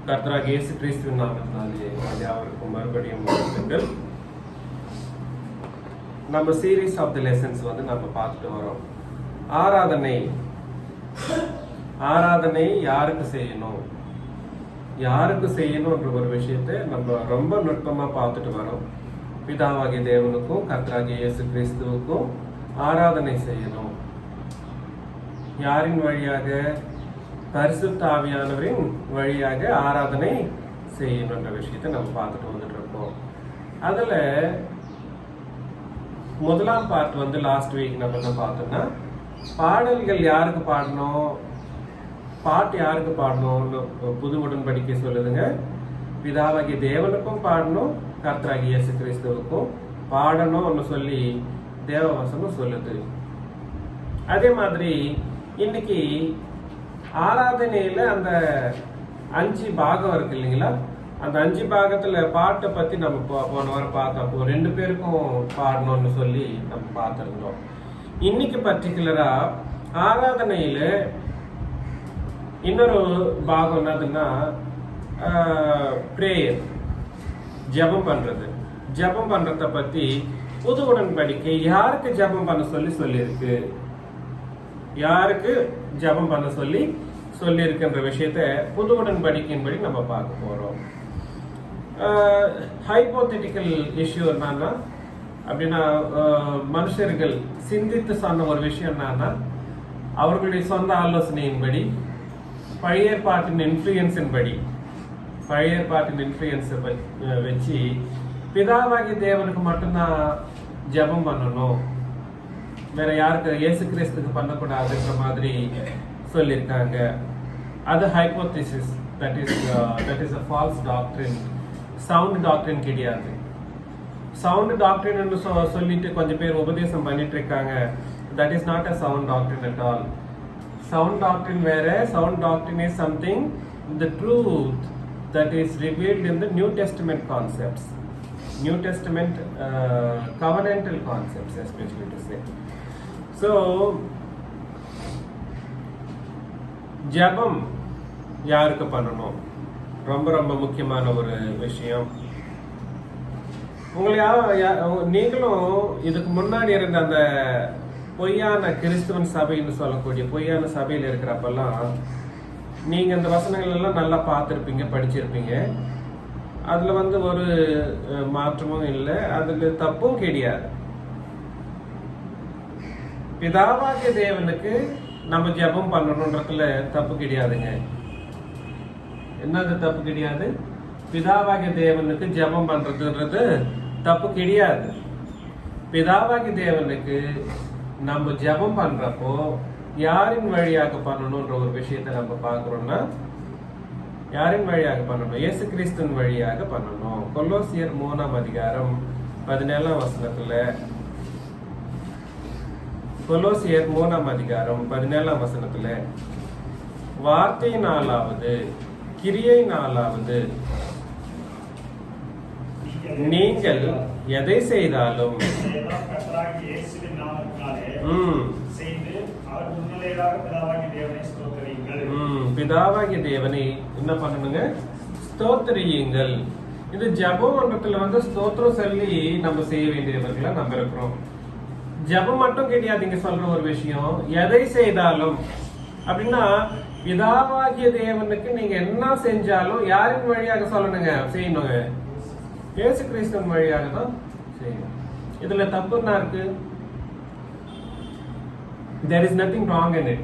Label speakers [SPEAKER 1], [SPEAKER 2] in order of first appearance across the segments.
[SPEAKER 1] கர்த்தராகிய இயேசு கிறிஸ்துவின் நாமத்தினாலே யாவருக்கும் மறுபடியும் வாழ்த்துக்கள். நம்ம சீரீஸ் ஆஃப் தி லெசன்ஸ் நம்ம பார்த்துட்டு வரோம். ஆராதனை யாருக்கு செய்யணும்ன்ற ஒரு விஷயத்தை நம்ம ரொம்ப நுட்பமா பார்த்துட்டு வரோம். பிதாவாகிய தேவனுக்கும் கர்த்தராகிய இயேசு கிறிஸ்துவுக்கும் ஆராதனை செய்யணும். யாரின் வழியாக? பரிசுத்த ஆவியானவரின் வழியாக ஆராதனை செய்யணுன்ற விஷயத்தை நம்ம பார்த்துட்டு வந்துட்டு இருக்கோம். அதுல முதலாம் பார்ட் லாஸ்ட் வீக் நம்ம என்ன பார்த்தோம்னா, பாடல்கள் யாருக்கு பாடணும், பாட்டு யாருக்கு பாடணும்னு புது உடன்படிக்கை சொல்லுதுங்க. பிதாவாகிய தேவனுக்கும் பாடணும், கர்த்தராகிய இயேசு கிறிஸ்துவுக்கும் பாடணும்னு சொல்லி தேவவசனம் சொல்லுது. அதே மாதிரி இன்னைக்கு ஆராதனையில அந்த 5 பாகம் இருக்கு இல்லைங்களா, அந்த 5 பாகத்துல பாட்டை பத்தி நம்ம போன வாரம் பார்த்தோம். 2 பேருக்கும் பாடணும்னு சொல்லி நம்ம பார்த்திருந்தோம். இன்னைக்கு பர்டிகுலரா ஆராதனையில இன்னொரு பாகம் என்னதுன்னா பிரேயர், ஜெபம் பண்றத பத்தி புது உடன்படிக்கை யாருக்கு ஜெபம் பண்ண சொல்லியிருக்கு, யாருக்கு ஜெபம் பண்ண சொல்லியிருக்கின்ற விஷயத்த புது உடன்படிக்கையின்படி நம்ம பார்க்க போறோம். ஹைபோதெட்டிக்கல் இஷ்யூ என்னன்னா, அப்படின்னா மனுஷர்கள் சிந்தித்து சொன்ன ஒரு விஷயம் என்னன்னா, அவர்களுடைய சொந்த ஆலோசனையின்படி பழைய பாட்டின் இன்ஃப்ளூயன்ஸை வச்சு பிதாவாகிய தேவனுக்கு மட்டும்தான் ஜெபம் பண்ணணும், வேற யாருக்கு இயேசு கிறிஸ்துக்கு பண்ணக்கூடாதுன்ற மாதிரி சொல்லியிருக்காங்க. அது hypothesis. That is a false doctrine. Sound doctrine கிடையாது. சவுண்ட் டாக்டரின் சொல்லிட்டு கொஞ்சம் பேர் உபதேசம் பண்ணிட்டு இருக்காங்க. That is not a sound doctrine at all. Sound doctrine வேற. சவுண்ட் டாக்டரின் is something, the truth that is revealed in the New Testament concepts, New Testament covenantal concepts, especially to say. So ஜெபம் யாருக்கு பண்ணணும், ரொம்ப ரொம்ப முக்கியமான ஒரு விஷயம். நீங்களும் இதுக்கு முன்னாடி இருந்த அந்த பொய்யான கிறிஸ்துவன் சபைன்னு சொல்லக்கூடிய பொய்யான சபையில் இருக்கிறப்பெல்லாம் நீங்க இந்த வசனங்கள் எல்லாம் நல்லா பார்த்துருப்பீங்க, படிச்சிருப்பீங்க. அதுல ஒரு மாற்றமும் இல்லை, அதுல தப்பும் கிடையாது. பிதாவாகிய தேவனுக்கு நம்ம ஜெபம் பண்ணணும்ன்றதுல தப்பு கிடையாதுங்க. என்னது தப்பு கிடையாது? பிதாவாகிய தேவனுக்கு ஜெபம் பண்றதுன்றது தப்பு கிடையாது. பிதாவாகிய தேவனுக்கு நம்ம ஜெபம் பண்றப்போ யாரின் வழியாக பண்ணணும்ன்ற ஒரு விஷயத்தை நம்ம பார்க்கிறோம்னா, யாரின் வழியாக பண்ணணும்? இயேசு கிறிஸ்துவின் வழியாக பண்ணணும். கொலோசியர் 3ஆம் அதிகாரம் 17ஆம் வசனத்துல, கொலோசியர் 3ஆம் அதிகாரம் 17ஆம் வசனத்துல, வார்த்தையினாலாவது கிரியையினாலாவது நீங்கள் எதை செய்தாலும் பிதாவாகிய தேவனை என்ன பண்ணணுங்க? ஸ்தோத்திரியுங்கள். இது ஜெபம் மன்றத்துல ஸ்தோத்திரம் சொல்லி நம்ம செய்ய வேண்டியவர்களா நம்ம இருக்கிறோம். ஜெபம் மட்டும் கிடையாது. இங்க சொல்ற ஒரு விஷயம், எதை செய்தாலும் அப்படின்னா பிதாவாகிய தேவனுக்கு நீங்க என்ன செஞ்சாலும் யாரின் வழியாக சொல்லணுங்க? செய்யணுங்க, இயேசு கிறிஸ்துவின் வழியாக தான் செய்யணும். இதுல தப்பு என்ன இருக்கு? There is nothing wrong in it.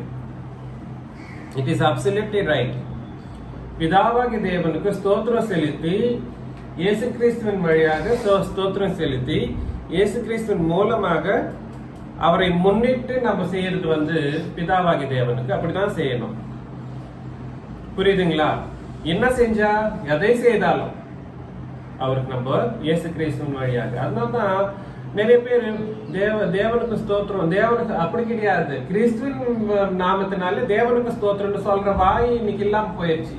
[SPEAKER 1] It is absolutely right. பிதாவாகிய தேவனுக்கு ஸ்தோத்திரம் செலுத்தி இயேசு கிறிஸ்துவின் வழியாக ஸ்தோத்திரம் செலுத்தி இயேசு கிறிஸ்துவின் மூலமாக அவரை முன்னிட்டு நம்ம செய்யறது பிதாவாகிய தேவனுக்கு அப்படிதான் செய்யணும். புரியுதுங்களா? என்ன செஞ்சா எதை செய்தாலும் அவருக்கு நம்ம இயேசு கிறிஸ்துவின் வழியாக. அதனால்தான் நிறைய பேர் தேவனுக்கு ஸ்தோத்திரம், தேவனுக்கு அப்படி கிடையாது. கிறிஸ்துவின் நாமத்தினால தேவனுக்கு ஸ்தோத்திரம் சொல்ற வாய் இன்னைக்கு இல்லாம போயிடுச்சு.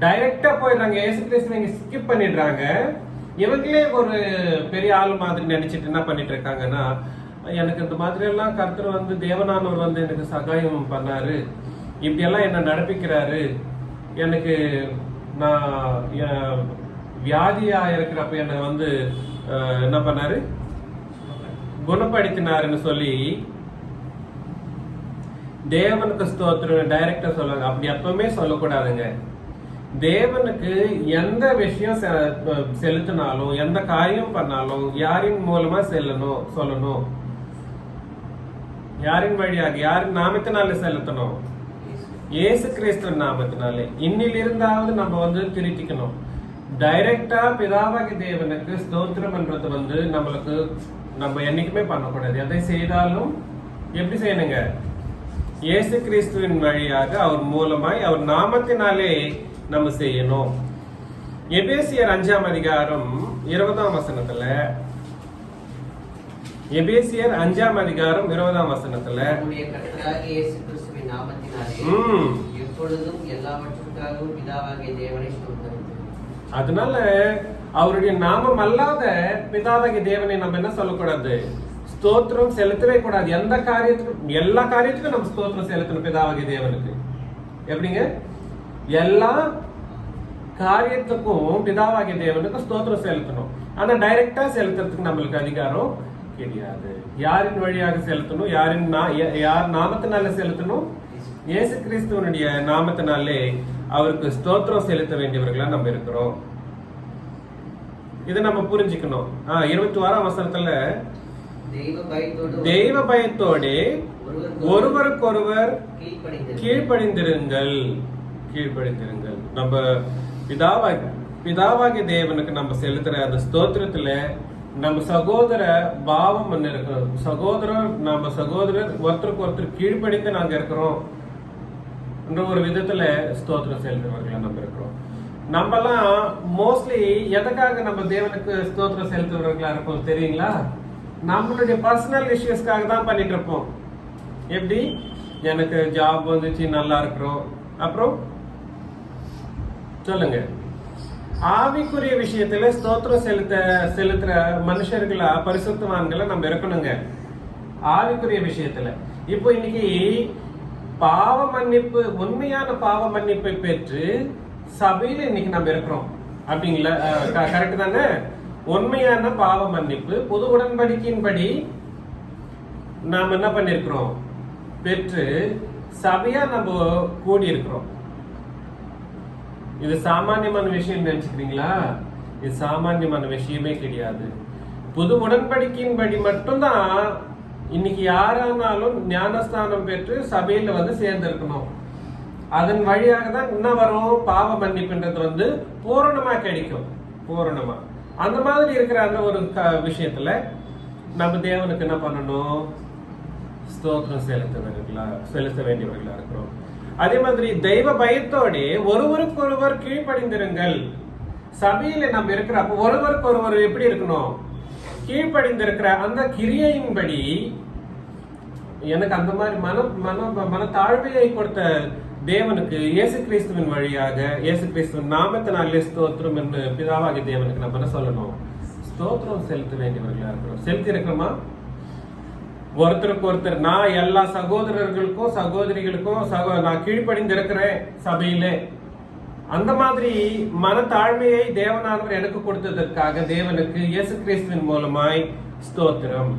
[SPEAKER 1] டைரக்டா போயிடுறாங்க, இயேசு கிறிஸ்துவை ஸ்கிப் பண்ணிடுறாங்க. இவங்களே ஒரு பெரிய ஆள் மாதிரி நினைச்சிட்டு என்ன பண்ணிட்டு இருக்காங்கன்னா, எனக்கு இந்த மாதிரி எல்லாம் கர்த்தர் தேவனானவர் எனக்கு சகாயம் பண்ணாரு, இப்படி எல்லாம் என்ன நடப்பிக்கிறாரு, எனக்கு நான் வியாதியா இருக்கிறப்ப என்னை என்ன பண்ணாரு, குணப்படுத்தினாருன்னு சொல்லி தேவனுக்கு ஸ்தோத்திரம் டைரக்டா சொல்லுவாங்க. அப்படி எப்பவுமே சொல்லக்கூடாதுங்க. தேவனுக்கு எந்த விஷயம் செலுத்தினாலும், எந்த காரியம் பண்ணாலும் யாரின் மூலமா சொல்லணும், யாரின் வழியாக, யாரின் நாமத்தினாலே செலுத்தணும், இயேசு கிறிஸ்துவின் நாமத்தினாலே. இன்னிலிருந்தாவது நம்ம திருத்திக்கணும். டைரக்டா பிதாவாகி தேவனுக்கு ஸ்தோத்திரம் என்றது நம்மளுக்கு நம்ம என்னைக்குமே பண்ணக்கூடாது. எதை செய்தாலும் எப்படி செய்யணுங்க, இயேசு கிறிஸ்துவின் வழியாக, அவர் மூலமாய், அவர் நாமத்தினாலே நம்ம செய்யணும். எபேசியர் 5ஆம் அதிகாரம் 20ஆம் வசனத்துல, எபேசியர் 5ஆம் அதிகாரம் 20ஆம் வசனத்துல, அதனால அவருடைய நாமம் அல்லாத பிதாவாகிய தேவனை நம்ம என்ன சொல்லக்கூடாது, ஸ்தோத்திரம் செலுத்தவே கூடாது. எந்த காரியத்துக்கும், எல்லா காரியத்துக்கும் நம்ம ஸ்தோத்திரம் செலுத்தணும் பிதாவாகிய தேவனுக்கு. எப்படிங்க, எல்லா காரியத்துக்கும் பிதாவாகிய தேவனுக்கு ஸ்தோத்திரம் செலுத்தணும். ஆனா டைரக்டா செலுத்துறதுக்கு நம்மளுக்கு அதிகாரம் கிடையாது. யாரின் வழியாக செலுத்தணும், யார் நாமத்தினால செலுத்தணும், இயேசு கிறிஸ்துவனுடைய நாமத்தினாலே அவருக்கு ஸ்தோத்திரம் செலுத்த வேண்டியவர்களா நம்ம இருக்கிறோம். இதை நம்ம புரிஞ்சுக்கணும். 26ஆம் வசனத்துல, தெய்வ பயத்தோட ஒருவருக்கொருவர் கீழ்ப்படிந்திருங்கள். நம்ம பிதாவாகிய தேவனுக்கு நம்ம செலுத்துற அந்த ஸ்தோத்திரத்துல நம்ம சகோதர பாவம் இருக்கணும். நம்ம சகோதரர் ஒருத்தருக்கு ஒருத்தர் கீழ்ப்படிந்து நாங்க இருக்கிறோம் என்ற ஒரு விதத்துல ஸ்தோத்திரம் செலுத்துறவர்களா நம்ம இருக்கிறோம். நம்மலாம் மோஸ்ட்லி எதுக்காக நம்ம தேவனுக்கு ஸ்தோத்திரம் செலுத்துறவர்களா இருப்போம் தெரியுங்களா? நம்மளுடைய பர்சனல் இஷ்யூஸ்க்காக தான் பண்ணிட்டு இருப்போம். எப்படி, எனக்கு ஜாப் வந்துச்சு, நல்லா இருக்கிறோம். அப்புறம் சொல்லுங்க, ஆவிக்குரிய விஷயத்துல ஸ்தோத்திரம் செலுத்துற மனுஷர்களா, பரிசுத்தவான்களா நம்ம இருக்கணுங்க ஆவிக்குரிய விஷயத்துல. இப்போ இன்னைக்கு பாவ மன்னிப்பு, உண்மையான பாவ மன்னிப்பை பெற்று சபையில இன்னைக்கு நம்ம இருக்கிறோம். அப்படிங்களா? கரெக்ட் தானே? உண்மையான பாவ மன்னிப்பு புது உடன்படிக்கையின்படி நாம் என்ன பண்ணிருக்கிறோம், பெற்று சபையா நம்ம கூடி இருக்கிறோம். இது சாமானியமான விஷயம் நினைச்சுக்கிறீங்களா? இது சாமானியமான விஷயமே கிடையாது. புது உடன்படிக்கையின்படி மட்டும்தான் இன்னைக்கு யாரானாலும் ஞானஸ்தானம் பெற்று சபையில சேர்ந்திருக்கணும். அதன் வழியாக தான் என்ன வரும், பாவ மன்னிப்புன்றது பூரணமா கிடைக்கும். பூரணமா அந்த மாதிரி இருக்கிற அந்த ஒரு விஷயத்துல நம்ம தேவனுக்கு என்ன பண்ணணும், ஸ்தோத்திரம் செலுத்த வேண்டியவர்களா இருக்கிறோம். அதே மாதிரி தெய்வ பயத்தோட ஒருவருக்கொருவர் கீழ்ப்படிந்திருங்கள். சபையில நம்ம இருக்கிறப்ப ஒருவருக்கொருவர் எப்படி இருக்கணும், கீழ்ப்படிந்திருக்கிற அந்த கிரியையின்படி. எனக்கு அந்த மாதிரி மன தாழ்மையை கொடுத்த தேவனுக்கு இயேசு கிறிஸ்துவின் வழியாக, இயேசு கிறிஸ்துவின் நாமத்தினாலே ஸ்தோத்திரம் என்று பிதாவாகிய தேவனுக்கு நம்ம என்ன சொல்லணும், ஸ்தோத்திரம் செலுத்த வேண்டியவர்களா இருக்கிறோம். செலுத்தி இருக்கிறோமா? ஒருத்தருக்கு ஒருத்தர், நான் எல்லா சகோதரர்களுக்கும் சகோதரிகளுக்கும் நான் கீழ்ப்படிந்து இருக்கிறேன் சபையிலே. அந்த மாதிரி மனத்தாழ்மையை தேவனானவர் எனக்கு கொடுத்ததற்காக தேவனுக்கு இயேசு கிறிஸ்துவின் மூலமாய் ஸ்தோத்திரம்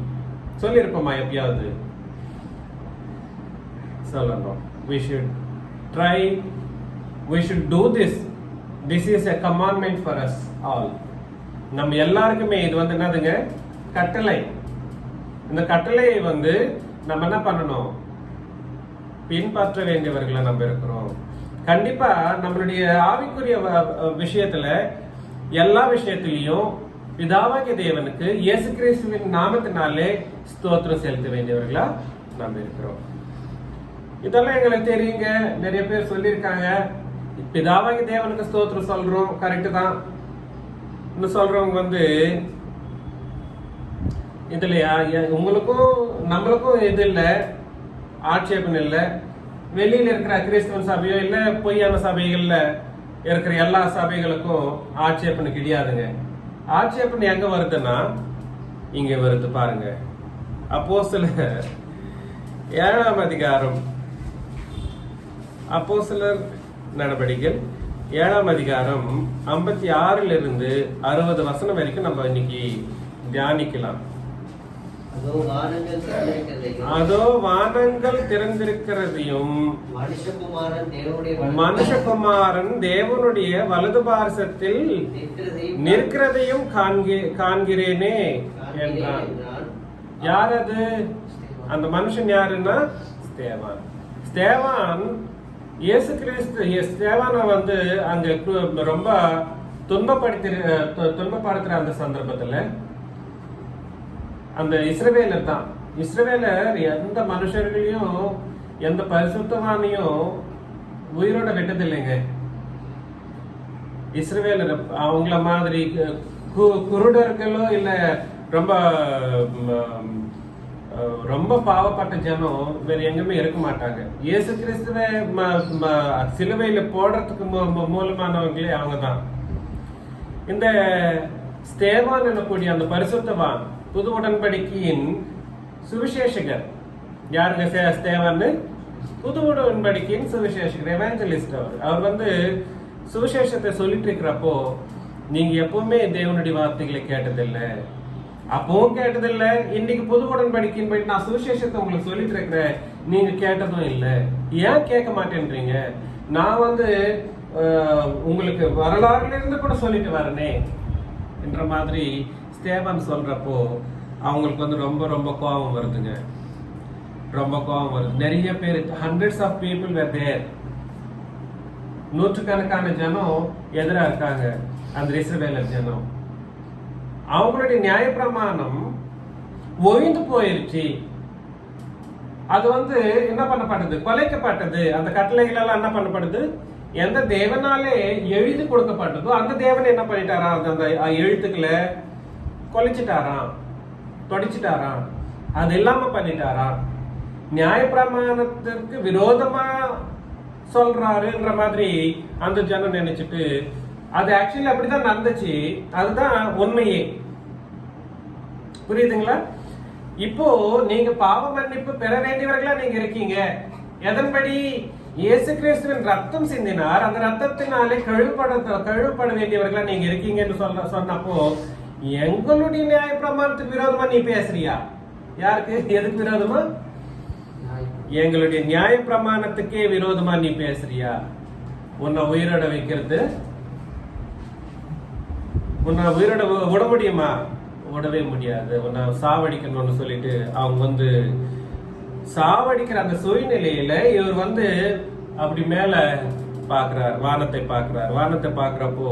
[SPEAKER 1] சொல்லியிருப்போமா? எப்பயாவது சொல்லணும். We should try, we should do this. This is a commandment for us all. நம்ம எல்லாருக்குமே இது என்னதுங்க, கட்டளை. இந்த கட்டளையை நம்ம என்ன பண்ணணும், பின்பற்ற வேண்டியவர்களா நம்ம இருக்கிறோம். கண்டிப்பா நம்மளுடைய ஆவிக்குரிய விஷயத்துல, எல்லா விஷயத்திலையும் பிதாவாகிய தேவனுக்கு இயேசு கிறிஸ்துவின் நாமத்தினாலே ஸ்தோத்திரம் செலுத்த வேண்டியவர்களா நம்ம இருக்கிறோம். இதெல்லாம் எங்களுக்கு தெரியுங்க. நிறைய பேர் சொல்லியிருக்காங்க, பிதாவாகிய தேவனுக்கு ஸ்தோத்திரம் சொல்றோம், கரெக்டு தான். இன்னும் சொல்றவங்க இதுலையா, உங்களுக்கும் நம்மளுக்கும் இது இல்லை, ஆட்சேபம் இல்லை. வெளியில இருக்கிற கிறிஸ்தவன் சபையோ இல்ல பொய்யான சபைகள்ல இருக்கிற எல்லா சபைகளுக்கும் ஆட்சேபனை கிடையாதுங்க. ஆட்சேபனை எங்க வருதுன்னா இங்க வருது பாருங்க. அப்போஸ்தலர் 7ஆம் அதிகாரம், அப்போஸ்தலர் நடவடிக்கைகள் 7ஆம் அதிகாரம் 56 60 வசனம் வரைக்கும் நம்ம இன்னைக்கு தியானிக்கலாம். அதோ வானங்கள் திறந்திருக்கிறதையும் மனுஷகுமாரன் தேவனுடைய வலது பார்சத்தில் நிற்கிறதையும் காண்கிறேனே என்றான். யார் அது? அந்த மனுஷன் யாருன்னா ஸ்தேவான். ஸ்தேவான் இயேசு கிறிஸ்து ஸ்தேவானை வந்து அங்க ரொம்ப துன்பப்படுத்துற அந்த சந்தர்ப்பத்துல அந்த இஸ்ரவேலர் தான். இஸ்ரவேலர் எந்த மனுஷர்களையும் எந்த பரிசுத்தவானையும் உயிரோட விட்டதில்லைங்க. இஸ்ரவேலர் அவங்கள மாதிரி குருடர்களோ இல்ல ரொம்ப ரொம்ப பாவப்பட்ட ஜனம் வேற எங்குமே இருக்க மாட்டாங்க. இயேசு கிறிஸ்துவை சிலுவையில போடுறதுக்கு மூலமானவங்களே அவங்கதான். இந்த ஸ்தேவான் எனக்கூடிய அந்த பரிசுத்தவான் புது உடன்படிக்கையின் சுவிசேஷகர். யாருங்க ஸ்தேவான்? புது உடன்படிக்கையின் சுவிசேஷகர், எவாஞ்சலிஸ்ட். அவர் வந்து சுவிசேஷத்தை சொல்லிட்டு இருக்கிறப்போ நீங்க எப்பவுமே தேவனுடைய வார்த்தைகளை கேட்டதில்லை, அப்பவும் கேட்டதில்லை. இன்னைக்கு புது உடன்படிக்கையின் போயிட்டு நான் சுவிசேஷத்தை உங்களுக்கு சொல்லிட்டு இருக்கிறேன், நீங்க கேட்டதும் இல்லை. ஏன் கேட்க மாட்டேன்றீங்க? நான் வந்து உங்களுக்கு வரலாறுல இருந்து கூட சொல்லிட்டு வரனே என்ற மாதிரி ஸ்தேவான் சொல்றப்போ அவங்களுக்கு வந்து ரொம்ப ரொம்ப கோபம் வருதுங்க. ரொம்ப கோபம் வருது. நிறைய பேர், hundreds of people were there. நூற்றுக்கணக்கான ஜனம் எதிராக இருக்காங்க. அந்த இஸ்ரவேலர் ஜனம் அவங்களுடைய நியாயப்பிரமாணம் ஒழிந்து போயிருச்சு. அது வந்து என்ன பண்ணப்பட்டது? கொலைக்கப்பட்டது. அந்த கட்டளைகள் எல்லாம் என்ன பண்ணப்படுது? எந்த தேவனாலே எழுதி கொடுக்கப்பட்டதோ அந்த தேவன் என்ன பண்ணிட்டாராம்? அந்த எழுத்துக்களை கொலைச்சிட்டாராம், தொடிச்சிட்டாராம், அது இல்லாம பண்ணிட்டாராம். நியாயப்பிரமாணத்திற்கு விரோதமா சொல்றாருன்ற மாதிரி அந்த ஜனம் நினைச்சிட்டு, அது ஆக்சுவலி அப்படிதான் நடந்துச்சு. அதுதான் உண்மையே. புரியுதுங்களா? இப்போ நீங்க பாவ மன்னிப்பு பெற வேண்டியவர்களா நீங்க இருக்கீங்க. எதன்படி? இயேசு கிறிஸ்துவின் ரத்தம் சிந்தினார், அந்த ரத்தத்தினாலே கழுவப்பட வேண்டியவர்களா நீங்க இருக்கீங்கன்னு சொன்னப்போ எங்களுடைய நியாய பிரமாணத்துக்கு விரோதமா நீ பேசுறியா? யாருக்கு? எதுக்கு விரோதமா? எங்களுடைய நியாய பிரமாணத்துக்கே விரோதமா நீ பேசுறியா? உன்னை உயிரோட வைக்கிறது, உன்னை உயிரோட விட முடியுமா? விடவே முடியாது. உன்னை சாவடிக்கணும்னு சொல்லிட்டு அவங்க வந்து சாவடிக்கிற அந்த சூழ்நிலையில இவர் வந்து அப்படி மேல பாக்குறார், வானத்தை பாக்குறார். வானத்தை பாக்குறப்போ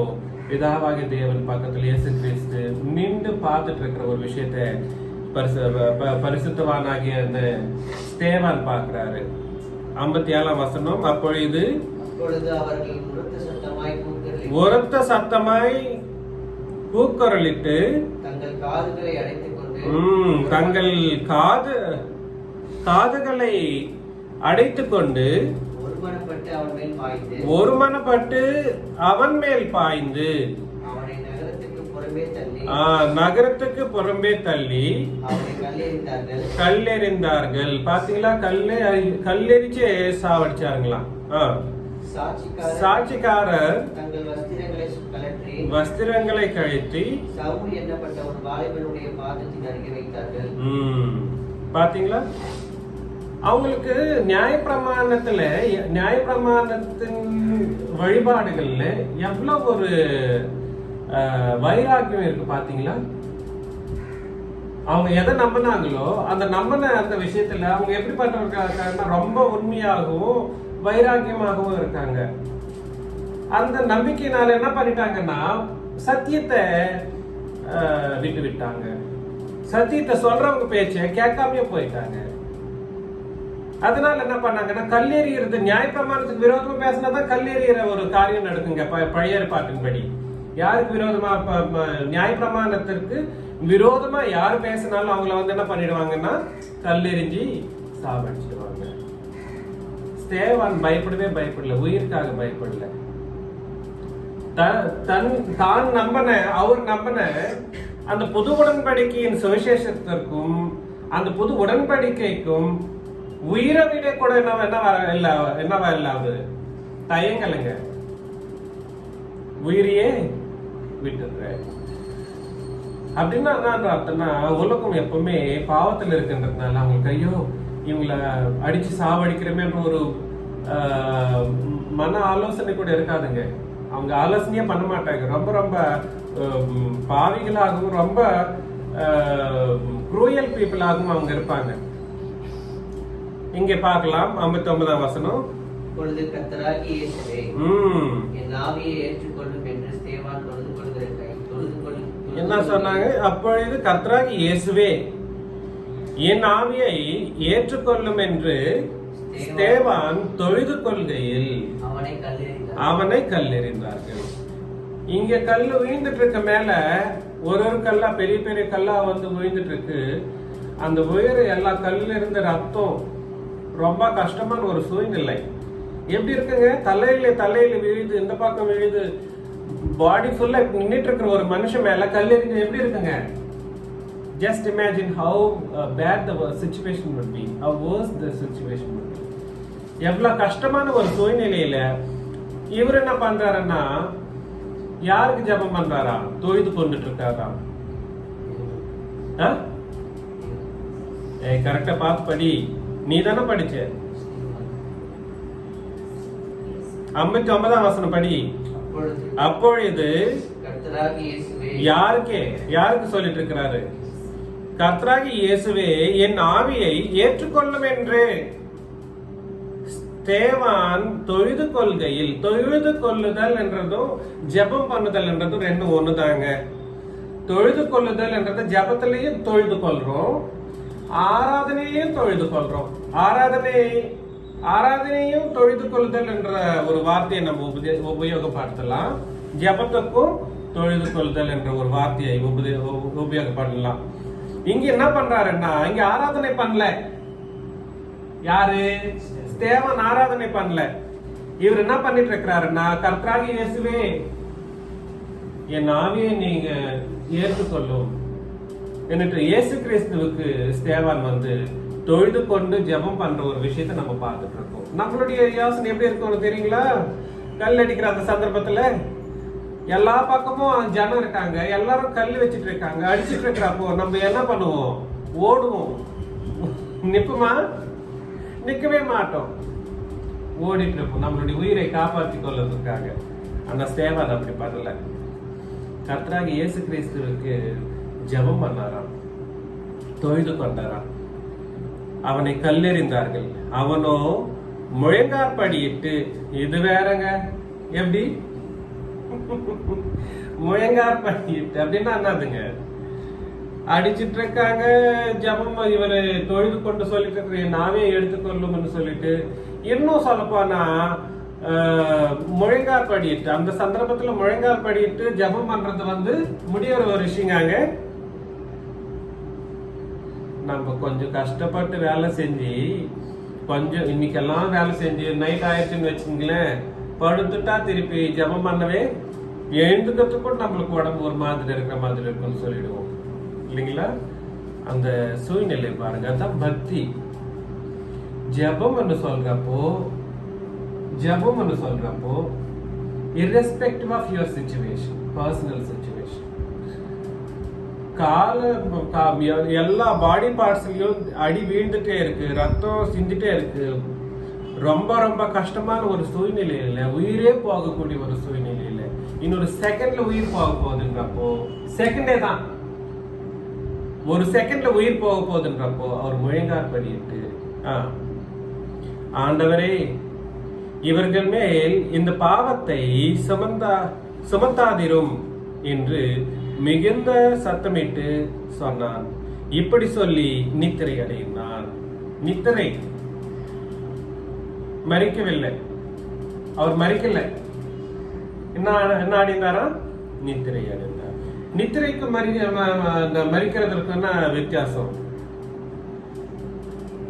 [SPEAKER 1] பிதாவாகிய தேவன் பக்கத்துல இயேசு கிறிஸ்து நின்று பார்த்துட்டு இருக்கிற ஒரு விஷயத்தை பரிசுத்தவானாகிய அந்த ஸ்தேவான் பார்க்கிறாரு. 57ஆம் வசனம். அப்பொழுது
[SPEAKER 2] அவர்கள்
[SPEAKER 1] உரத்த சத்தமாய் கூக்குரலிட்டு
[SPEAKER 2] தங்கள் காதுகளை அடைத்துக் கொண்டு
[SPEAKER 1] தங்கள் காதுகளை அடைத்துக் கொண்டு ஒருமனப்பட்டு அவன் மேல் பாய்ந்து நகரத்துக்கு புறம்பே தள்ளி கல்லெறிந்தார்கள். பாத்தீங்களா? கல்லெறிச்சு சாவடிச்சாருங்களாம். சாட்சிக்காரர் வஸ்திரங்களை கழற்றி பாத்தீங்களா? அவங்களுக்கு நியாயப்பிரமாணத்தின் வழிபாடுகள்ல எவ்வளவு ஒரு வைராக்கியம் இருக்கு பாத்தீங்களா? அவங்க எதை நம்பினாங்களோ அந்த விஷயத்துல அவங்க எப்படிப்பட்டவர்களா ரொம்ப உண்மையாகவும் வைராக்கியமாகவும் இருக்காங்க. அந்த நம்பிக்கையினால என்ன பண்ணிட்டாங்கன்னா சத்தியத்தை விட்டு விட்டாங்க. சத்தியத்தை சொல்றவங்க பேச்ச கேட்காமயே போயிட்டாங்க. அதனால என்ன பண்ணாங்கன்னா கல்லெறிகிறது, நியாயப்பிரமாணத்துக்கு விரோதமா பேசினாதான் கல்லெறிகிற ஒரு காரியம் நடக்குங்க. பழைய ஏற்பாட்டின்படி யாருக்கு விரோதமா, நியாயப்பிரமாணத்திற்கு விரோதமா யாரு பேசினாலும் அவங்கள வந்து என்ன பண்ணிடுவாங்கன்னா கல்லெறிஞ்சி சாவடிச்சிடுவாங்க. ஸ்தேவான் பயப்படல, உயிருக்காக பயப்படல. தான் அவர் நம்பின அந்த புது உடன்படிக்கையின் சுவிசேஷத்திற்கும் அந்த புது உடன்படிக்கைக்கும் உயிரை விட கூட என்னவா இல்லாது தயங்கலைங்க. உயிரையே விட்டுடுற. அப்படின்னா என்ன அர்த்தம்னா, உலகம் எப்பவுமே பாவத்தில் இருக்கின்றதுனால அவங்களுக்கு ஐயோ இவங்களை அடிச்சு சாவடிக்கிறமேன்ற ஒரு மன ஆலோசனை கூட இருக்காதுங்க. அவங்க ஆலோசனையே பண்ண மாட்டாங்க. ரொம்ப ரொம்ப பாவிகளாகவும் ரொம்ப குரூயல் பீப்புளாகவும் அவங்க இருப்பாங்க. இங்க பார்க்கலாம் 59ஆம் வசனம்.
[SPEAKER 2] இப்பொழுது கர்த்தராகிய இயேசுவே, என் ஆவியை ஏற்றுக்கொள்ளும் என்று ஸ்தேவான் தொழுது கொள்ளும்.
[SPEAKER 1] என்ன சொன்னாங்க? அப்பொழுது கர்த்தராகிய இயேசுவே என் ஆவியை ஏற்றுக்கொள்ளும் என்று ஸ்தேவான் தொழுது கொள்கையில் அவனை கல்லெறிந்தார்கள். இங்க கல்லு விழுந்துட்டு இருக்க, மேல ஒரு கல்லா பெரிய பெரிய கல்லா வந்து விழுந்துட்டு இருக்கு. அந்த உயிர் எல்லா கல்லுல இருந்த ரத்தம் ரொம்ப கஷ்டமான ஒரு சூழ்நிலை. எப்படி இருக்குங்க? தலையில விழுது, இந்த பக்கம் விழுது, பாடி ஃபுல்லா நின்றுட்டு இருக்கிற ஒரு மனுஷன் மேல கல் எறிஞ்சு எப்படி இருக்குங்க? Just imagine how bad the situation would be, how worse the situation would be. எவ்வளவு கஷ்டமான ஒரு சூழ்நிலையில இவர் என்ன பண்றாருன்னா, யாருக்கு ஜெபம் பண்றாரா? தொழுது கொண்டுட்டு இருக்காரா? கரெக்டா பார்த்து படி. நீ தானே படிச்ச? 59ஆம் வசனம் படி. அப்பொழுது யாருக்கு சொல்லிட்டு இருக்கிறாரு? கர்த்தராகிய இயேசுவே என் ஆவியை ஏற்றுக்கொள்ளும் என்று ஸ்தேவான் தொழுது கொள்கையில், தொழுது கொள்ளுதல் என்றதும் ஜெபம் பண்ணுதல் என்றதும் ரெண்டும் ஒண்ணுதாங்க. தொழுது கொள்ளுதல் என்றது ஜெபத்திலையும் தொழுது கொள்றோம், ஆராதனையும் தொழுது கொள்றோம். ஆராதனையும் தொழுது கொள்ளுதல் என்ற ஒரு வார்த்தையை நம்ம உபயோகப்படுத்தலாம். ஜெபத்துக்கும் தொழுது கொள்ளுதல் என்ற ஒரு வார்த்தையை உபயோகப்படலாம். இங்க என்ன பண்றாருன்னா, இங்க ஆராதனை பண்ணல. யாரு? ஸ்தேவான் ஆராதனை பண்ணல. இவர் என்ன பண்ணிட்டு இருக்கிறாருன்னா, கர்த்தராகிய இயேசுவே என் ஆவியை நீங்க ஏற்றுக்கொள்ளும் എന്നിട്ട് இயேசு கிறிஸ்துவுக்கு ஸ்தேவான் வந்து தொழுது கொண்டு ஜெபம் பண்ற ஒரு விஷயத்தை நம்ம பார்த்துட்டு இருக்கோம். நம்மளுடைய யோசனை எப்படி இருக்கும் தெரியுங்களா? கல் அடிக்கிற அந்த சந்தர்ப்பத்துல எல்லா பக்கமும் ஜனம் இருக்காங்க, எல்லாரும் கல் வச்சுட்டு இருக்காங்க, அடிச்சுட்டு இருக்கிறப்போ நம்ம என்ன பண்ணுவோம்? ஓடுவோம். நிற்போமா? நிக்கவே மாட்டோம், ஓடிட்டு இருப்போம் நம்மளுடைய உயிரை காப்பாற்றி கொள்வதற்காக. ஆனா ஸ்தேவான் அப்படி பண்ணல. கர்த்தராகிய இயேசு கிறிஸ்துவுக்கு ஜெபம் பண்ணாராம், தொழுது கொண்டாராம். அவனை கல்லெறிந்தார்கள். அவனோ முழங்காற்படியிட்டு, இது வேறங்க. எப்படி முழங்காற்படியிட்டு அப்படின்னா என்னதுங்க? அடிச்சிட்டு இருக்காங்க, ஜபம் இவரு தொழுது கொண்டு சொல்லிட்டு இருக்கிற நாவே எடுத்துக்கொள்ளும்னு சொல்லிட்டு. இன்னும் சொல்லப்போனா முழங்காற்படியிட்டு, அந்த சந்தர்ப்பத்துல முழங்காற்படியிட்டு ஜபம் பண்றது வந்து முடியற ஒரு விஷயங்க. நம்ம கொஞ்சம் கஷ்டப்பட்டு வேலை செஞ்சு, கொஞ்சம் இன்னைக்கெல்லாம் வேலை செஞ்சு நைட் ஆயிடுச்சுன்னு வச்சுங்களேன், படுத்துட்டா திருப்பி ஜபம் பண்ணவே எழுந்துக்கிறதுக்கும் நம்மளுக்கு உடம்பு ஒரு மாதிரி இருக்கிற மாதிரி இருக்குன்னு சொல்லிடுவோம் இல்லைங்களா? அந்த சூழ்நிலை பாருங்க. அதான் பக்தி. ஜபம் சொல்றப்போ irrespective of your situation, personal situation, எல்லா பாடி பார்ட்ஸ்லயும் அடி வீழ்ந்துட்டே இருக்கு, ரத்தம் சிந்திட்டே இருக்கு, ரொம்ப ரொம்ப கஷ்டமான ஒரு சூழ்நிலையில, உயிரே போகக்கூடிய ஒரு சூழ்நிலையில இன்னொரு செகண்ட்ல உயிர் போக போகுதுன்றப்போ, செகண்டே தான், ஒரு செகண்ட்ல உயிர் போக போகுதுன்றப்போ அவர் முழங்காற்படியிட்டு, ஆண்டவரே இவர்கள் மேல் இந்த பாவத்தை சுமத்தாதிரும் என்று மிகுந்த சத்தமிட்டு சொன்னான். இப்படி சொல்லி நித்திரை அடைந்தான். நித்திரை, மறிக்கவில்லை, அவர் மறிக்கல. என்ன அடைந்தாரா? நித்திரை அடைந்தார். நித்திரைக்கு மறிக்கிறதுக்கு என்ன வித்தியாசம்?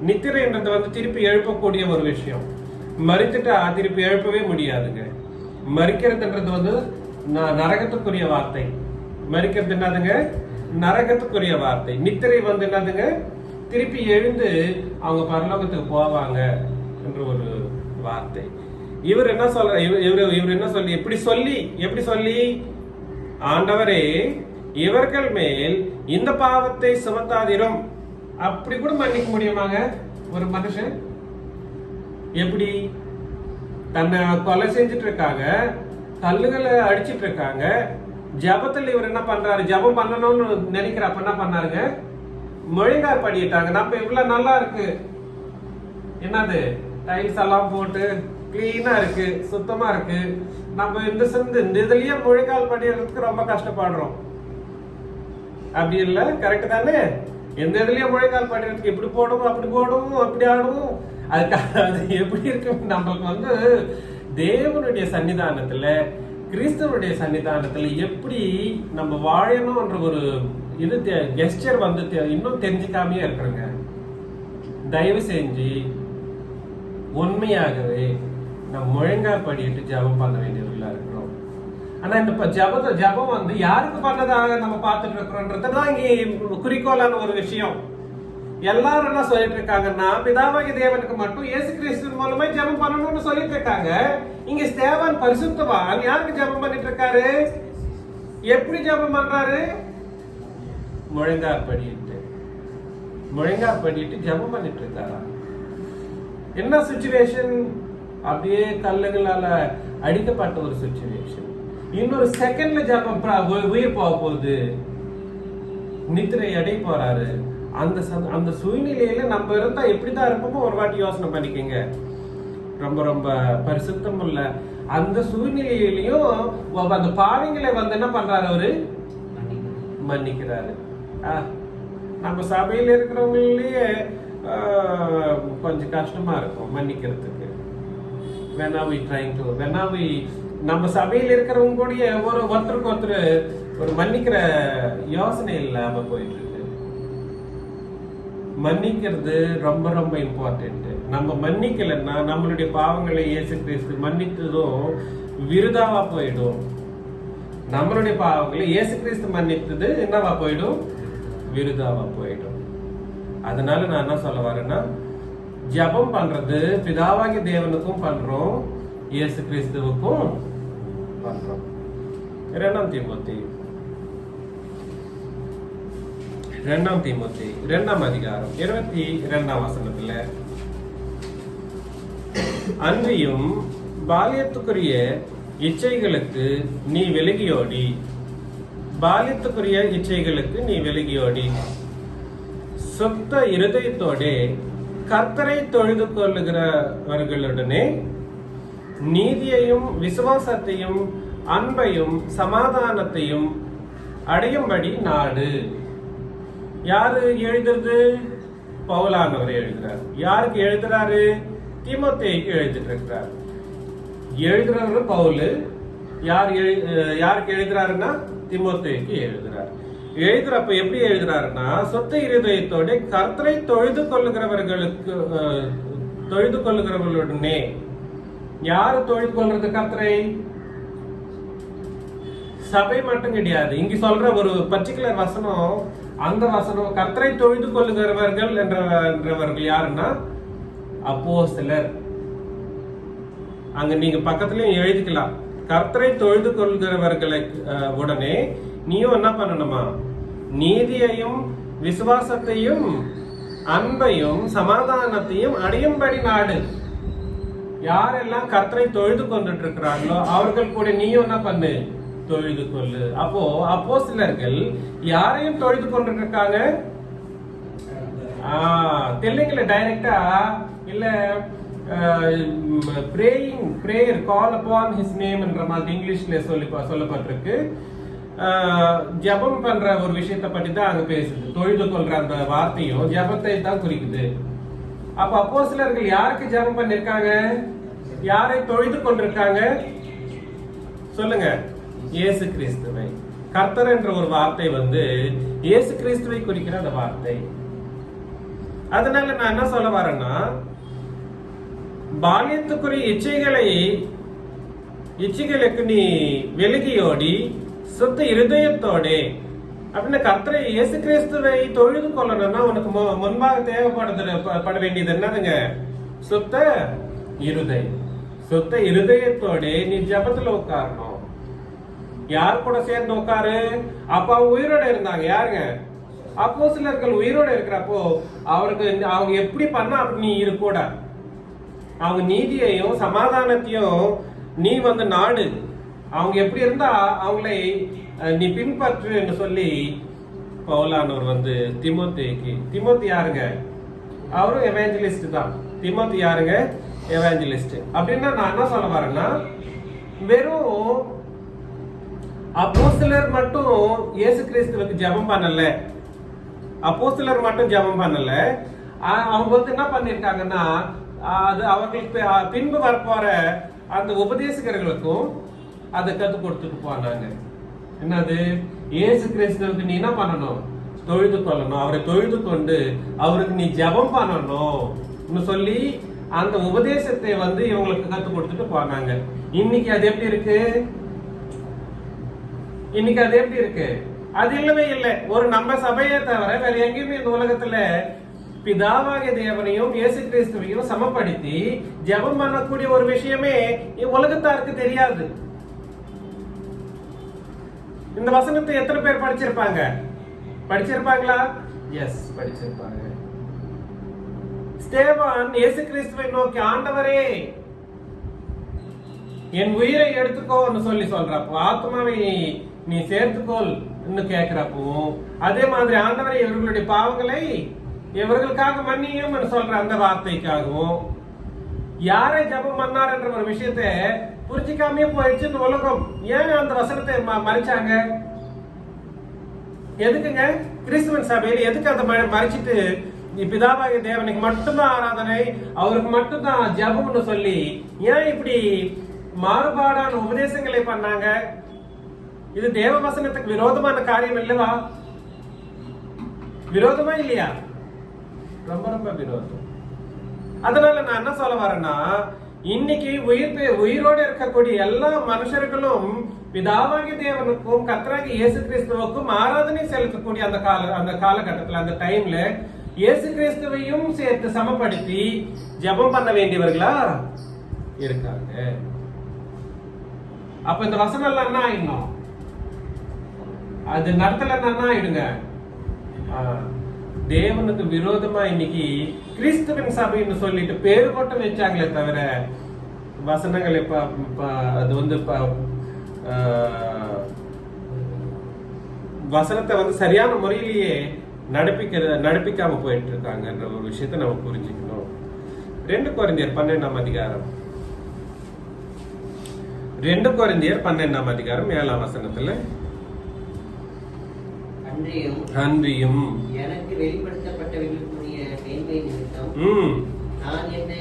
[SPEAKER 1] நித்திரைன்றது வந்து திருப்பி எழுப்பக்கூடிய ஒரு விஷயம். மறித்துட்டா திருப்பி எழுப்பவே முடியாதுங்க. மறிக்கிறதுன்றது வந்து நரகத்துக்குரிய வார்த்தை. மறிக்கிறது என்னதுங்க? நரகத்துக்குரிய வார்த்தை. நித்திரை வந்து என்னதுங்க? திருப்பி எழுந்து அவங்க பரலோகத்துக்கு போவாங்க என்ற ஒரு வார்த்தை. இவர் என்ன சொல்ற, இவர் என்ன சொல்லி, எப்படி சொல்லி, ஆண்டவரே இவர்கள் மேல் இந்த பாவத்தை சுமத்தாதிரும். அப்படி கூட மன்னிக்க முடியுமாங்க ஒரு மனுஷன்? எப்படி? தன்னை கொலை செஞ்சுட்டு இருக்காங்க, கல்லுகளை அடிச்சிட்டு இருக்காங்க, ஜபத்துல இவர் என்ன பண்றாரு, ஜபம் பண்ணணும்னு நினைக்கிறப்ப என்ன பண்ணாருங்க, முழங்கால் படிட்டாங்க. நம்ம இவ்வளவு நல்லா இருக்கு, என்னது டைல்ஸ் எல்லாம் போட்டு கிளீனா இருக்கு, சுத்தமா இருக்கு, நம்ம இந்த இதுலயே முழங்கால் படிக்கிறதுக்கு ரொம்ப கஷ்டப்படுறோம். அப்படி இல்ல? கரெக்ட் தானே? எந்த இதுலயே முழங்கால் படிக்கிறதுக்கு இப்படி போடணும், அப்படி போடணும், அப்படி ஆடணும். அது எப்படி இருக்கு? நம்மளுக்கு தேவனுடைய சன்னிதானத்துல, கிறிஸ்தவனுடைய சன்னிதானத்துல எப்படி நம்ம வாழணும்ன்ற ஒரு இது கெஸ்டர் இன்னும் தெரிஞ்சுக்காமையே இருக்கிறோங்க. தயவு செஞ்சு உண்மையாகவே நம்ம முழங்கால் படிட்டு ஜபம் பண்ண வேண்டியவர்களா இருக்கிறோம். ஆனா இந்த ஜபம் யாருக்கு பண்ணதாக நம்ம பார்த்துட்டு இருக்கிறோம்ன்றதுதான் இங்க குறிக்கோளான ஒரு விஷயம். எல்லாரும் என்ன சொல்லிட்டு இருக்காங்கன்னா, பிதாவாகிய தேவனுக்கு மட்டும் இயேசு கிறிஸ்து மூலமா ஜபம் பண்ணணும்னு சொல்லிட்டு இருக்காங்க. இங்க ஸ்தேவான் பரிசுத்தவான் யாருக்கு ஜபம் பண்ணிட்டு இருக்காரு? எப்படி ஜபம் பண்றாரு? முழங்கால் படிட்டு ஜபம் பண்ணிட்டு இருக்காரா? என்ன சிச்சுவேஷன்? அப்படியே கல்லுகளால அடிக்கப்பட்ட ஒரு சிச்சுவேஷன். இன்னொரு செகண்ட்ல ஜபம் உயிர் போக போகுது, நித்திரை அடை போறாரு. அந்த சூழ்நிலையில நம்ம இருந்தா எப்படிதான் இருப்போமோ ஒரு வாட்டி யோசனை பண்ணிக்கங்க. ரொம்ப ரொம்ப பரிசுத்தம் உள்ள அந்த சூழ்நிலையிலையும் அந்த பாவிங்களை என்ன பண்றாரு, அவரு மன்னிக்கிறாரு. நம்ம சபையில இருக்கிறவங்களே கொஞ்சம் கஷ்டமா இருக்கும் மன்னிக்கிறதுக்கு. நம்ம சபையில இருக்கிறவங்க கூட ஒருத்தருக்கு ஒருத்தர் ஒரு மன்னிக்கிற யோசனை இல்லாம போயிட்டு இருக்கு. மன்னிக்கிறது ரொம்ப ரொம்ப இம்பார்ட்டன்ட். நம்ம மன்னிக்கலன்னா நம்மளுடைய பாவங்களை இயேசு கிறிஸ்து மன்னித்ததும் விருதாவா போயிடும். நம்மளுடைய பாவங்களை இயேசு கிறிஸ்து மன்னித்தது என்னவா போயிடும்? விருதாவா போயிடும். அதனால நான் என்ன சொல்ல வரேன்னா, ஜபம் பண்றது பிதாவாகிய தேவனுக்கும் பண்றோம், இயேசு கிறிஸ்துவுக்கும் பண்றோம். 2 தீமோத்தேயு 2 அதிகாரம் 22 வசனத்துல, அன்றியும் பாலியத்துக்குரிய இச்சைகளுக்கு நீ விலகியோடி சுத்த இருதயத்தோட கர்த்தரை தொழுது கொள்ளுகிறவர்களுடனே நீதியையும் விசுவாசத்தையும் அன்பையும் சமாதானத்தையும் அடையும்படி நாடு. யாரு எழுதுறது? பவுலானவர் எழுதுறார். யாருக்கு எழுதுறாரு? தீமோத்தேயுக்கு எழுதிட்டு இருக்கிறார். எழுதுறவர் பவுல். யாருக்கு எழுதுறாருன்னா தீமோத்தேயுக்கு எழுதுறார். எழுதுறப்ப எப்படி எழுதுறாருன்னா, சொத்த இருதயத்தோட கர்த்தரை தொழுது கொள்ளுகிறவர்களுடனே. யாரு தொழுது கொள்றது கர்த்தரை? சபை மட்டும் கிடையாது. இங்க சொல்ற ஒரு பர்டிகுலர் வசனம், அந்த வசனம் கர்த்தரை தொழுது கொள்ளுகிறவர்கள் என்றவர்கள் யாருன்னா அப்போஸ்தலர். அங்க நீங்க பக்கத்துலயும் எழுதிக்கலாம், கர்த்தரை தொழுது கொள்கிறவர்களை உடனே நீயும் என்ன பண்ணணுமா? நீதியையும் விசுவாசத்தையும் அன்பையும் சமாதானத்தையும் அடையும்படி நாடு. யாரெல்லாம் கர்த்தரை தொழுது கொண்டுட்டு இருக்கிறாங்களோ அவர்கள் கூட நீயும் என்ன பண்ணு? தொழுது கொள்ளு. அப்போ அப்போஸ்தலர்கள் யாரையும் தொழுது கொண்டுட்டு இருக்காங்க? தெலுங்குல டைரக்டா இல்ல prayer call upon his name என்ற மாதிரி இங்கிலீஷ்ல சொல்லப்பட்டிருக்கு. ஜபம் பண்ற ஒரு விஷயத்தை பற்றி தான் அங்க பேசுது. தொழுது கொள்ற அந்த வார்த்தையும் ஜபத்தை தான் குறிக்குது. அப்ப அப்போஸ்தலர்கள் யாருக்கு ஜபம் பண்ணிருக்காங்க? யாரை தொழுது கொண்டிருக்காங்க? சொல்லுங்க. இயேசு கிறிஸ்துவை. கர்த்தர் என்ற ஒரு வார்த்தை இயேசு கிறிஸ்துவை குறிக்கிற அந்த வார்த்தை. அதனால நான் என்ன சொல்ல வரேன்னா, பாலியத்துக்குரிய இச்சைகளுக்கு நீ விலகியோடி சுத்த இருதயத்தோட அப்படின்னு கர்த்தரை இயேசு கிறிஸ்துவை தொழுது கொள்ளணும்னா உனக்கு முன்பாக தேவைப்பட வேண்டியது என்னதுங்க? சுத்த இருதயம். சுத்த இருதயத்தோட நீ ஜெபத்துல உட்காரணும். யார் கூட சேர்ந்து உட்காரு? அப்ப அவங்க உயிரோட இருந்தாங்க. யாருங்க? அப்போஸ்தலர்கள் உயிரோட இருக்கிறப்போ அவருக்கு அவங்க எப்படி பண்ணா அப்படி நீ இருக்கூட. அவங்க நீதியையும் சமாதானத்தையும் நீ நாடு. அவங்க எப்படி இருந்தா அவங்களை நீ பின்பற்றுன்னு சொல்லி பவுலானவர் திமோத்தி யாருங்க? அவரும் எவாஞ்சலிஸ்ட் தான். திமோத்தி யாருங்க? எவாஞ்சலிஸ்ட். அப்படின்னா நான் என்ன சொல்ல வரேன்னா, வெறும் அப்போஸ்தலர் மட்டும் இயேசு கிறிஸ்துவுக்கு ஜெபம் பண்ணல. அப்போஸ்தலர் மட்டும் ஜெபம் பண்ணல. அவங்க என்ன பண்ணிருக்காங்கன்னா, அது அவர்களுக்கு பின்பு வரப்போற அந்த உபதேசகர்களுக்கும் அதை கற்றுக் கொடுத்துட்டு போனாங்க. என்னது? இயேசு கிறிஸ்துவுக்கு நீ என்ன பண்ணணும்? தொழுது கொள்ளணும். அவரை தொழுது கொண்டு அவருக்கு நீ ஜெபம் பண்ணணும் சொல்லி அந்த உபதேசத்தை இவங்களுக்கு கற்றுக் கொடுத்துட்டு போனாங்க. இன்னைக்கு அது எப்படி இருக்கு? அது இல்லவே இல்லை. ஒரு நம்ம சபையை தவிர வேற எங்கேயுமே இந்த உலகத்துல பிதாவாகிய தேவனையும் இயேசு கிறிஸ்துவையும் சமப்படுத்தி ஜெபம் பண்ணக்கூடிய ஒரு விஷயமே உலகத்தாருக்கு தெரியாது. இந்த வசனத்தை எத்தனை பேர் படிச்சிருப்பாங்களா? எஸ், படிச்சிருப்பாங்க. ஸ்தேவான் இயேசு கிறிஸ்துவை நோக்கி, ஆண்டவரே என் உயிரை எடுத்துக்கோன்னு சொல்றப்போ, ஆத்மாவை நீ சேர்த்துக்கோள் கேட்கிறப்போ, அதே மாதிரி ஆண்டவரை இவர்களுடைய பாவங்களை இவர்களுக்காக மன்னியும் சொல்ற அந்த வார்த்தைக்காகவும் யாரை ஜெபம் பண்ணார் என்ற ஒரு விஷயத்தை புரிஞ்சிக்காமே போயிடுச்சு இந்த உலகம். ஏன் அந்த வசனத்தை மறைச்சாங்க? எதுக்குங்க? கிறிஸ்துவன் சபையில் எதுக்கு அதை மறைச்சிட்டு பிதாவாகிய தேவனுக்கு மட்டும்தான் ஆராதனை, அவருக்கு மட்டும்தான் ஜெபம்னு சொல்லி ஏன் இப்படி மாறுபாடான உபதேசங்களை பண்ணாங்க? இது தேவ வசனத்துக்கு விரோதமான காரியம் இல்லவா? விரோதமா இல்லையா? ரொம்ப ரொம்ப விரோதம். அதனால நான் என்ன சொல்ல வரேன்னா, இன்னைக்கு உயிரோடு இருக்கக்கூடிய எல்லா மனுஷர்களும் பிதாவாகிய தேவனுக்கும் கர்த்தராகிய இயேசு கிறிஸ்துவுக்கும் ஆராதனை செலுத்தக்கூடிய அந்த காலகட்டத்தில், அந்த டைம்ல இயேசு கிறிஸ்துவையும் சேர்த்து சமப்படுத்தி ஜெபம் பண்ண வேண்டியவர்களா இருக்காங்க. அப்ப இந்த வசனம் எல்லாம் என்ன ஆயிடணும்? அது நடத்தல என்ன ஆயிடுங்க? தேவனுக்கு விரோதமா இன்னைக்கு கிறிஸ்துவின் சபைன்னு சொல்லிட்டு பேரு மட்டும் வச்சாங்களே தவிர வசனங்கள் அது வசனத்தை சரியான முறையிலேயே நடப்பிக்காம போயிட்டு இருக்காங்கன்ற ஒரு விஷயத்தை நம்ம புரிஞ்சுக்கணும். 2 கொரிந்தியர் 12ஆம் அதிகாரம் 7ஆம் வசனத்துல, அன்றியும்
[SPEAKER 2] எனக்கு வெளிப்படுத்தப்பட்டவர்களுக்குரிய மேன்மை நிமித்தம் நான் என்னை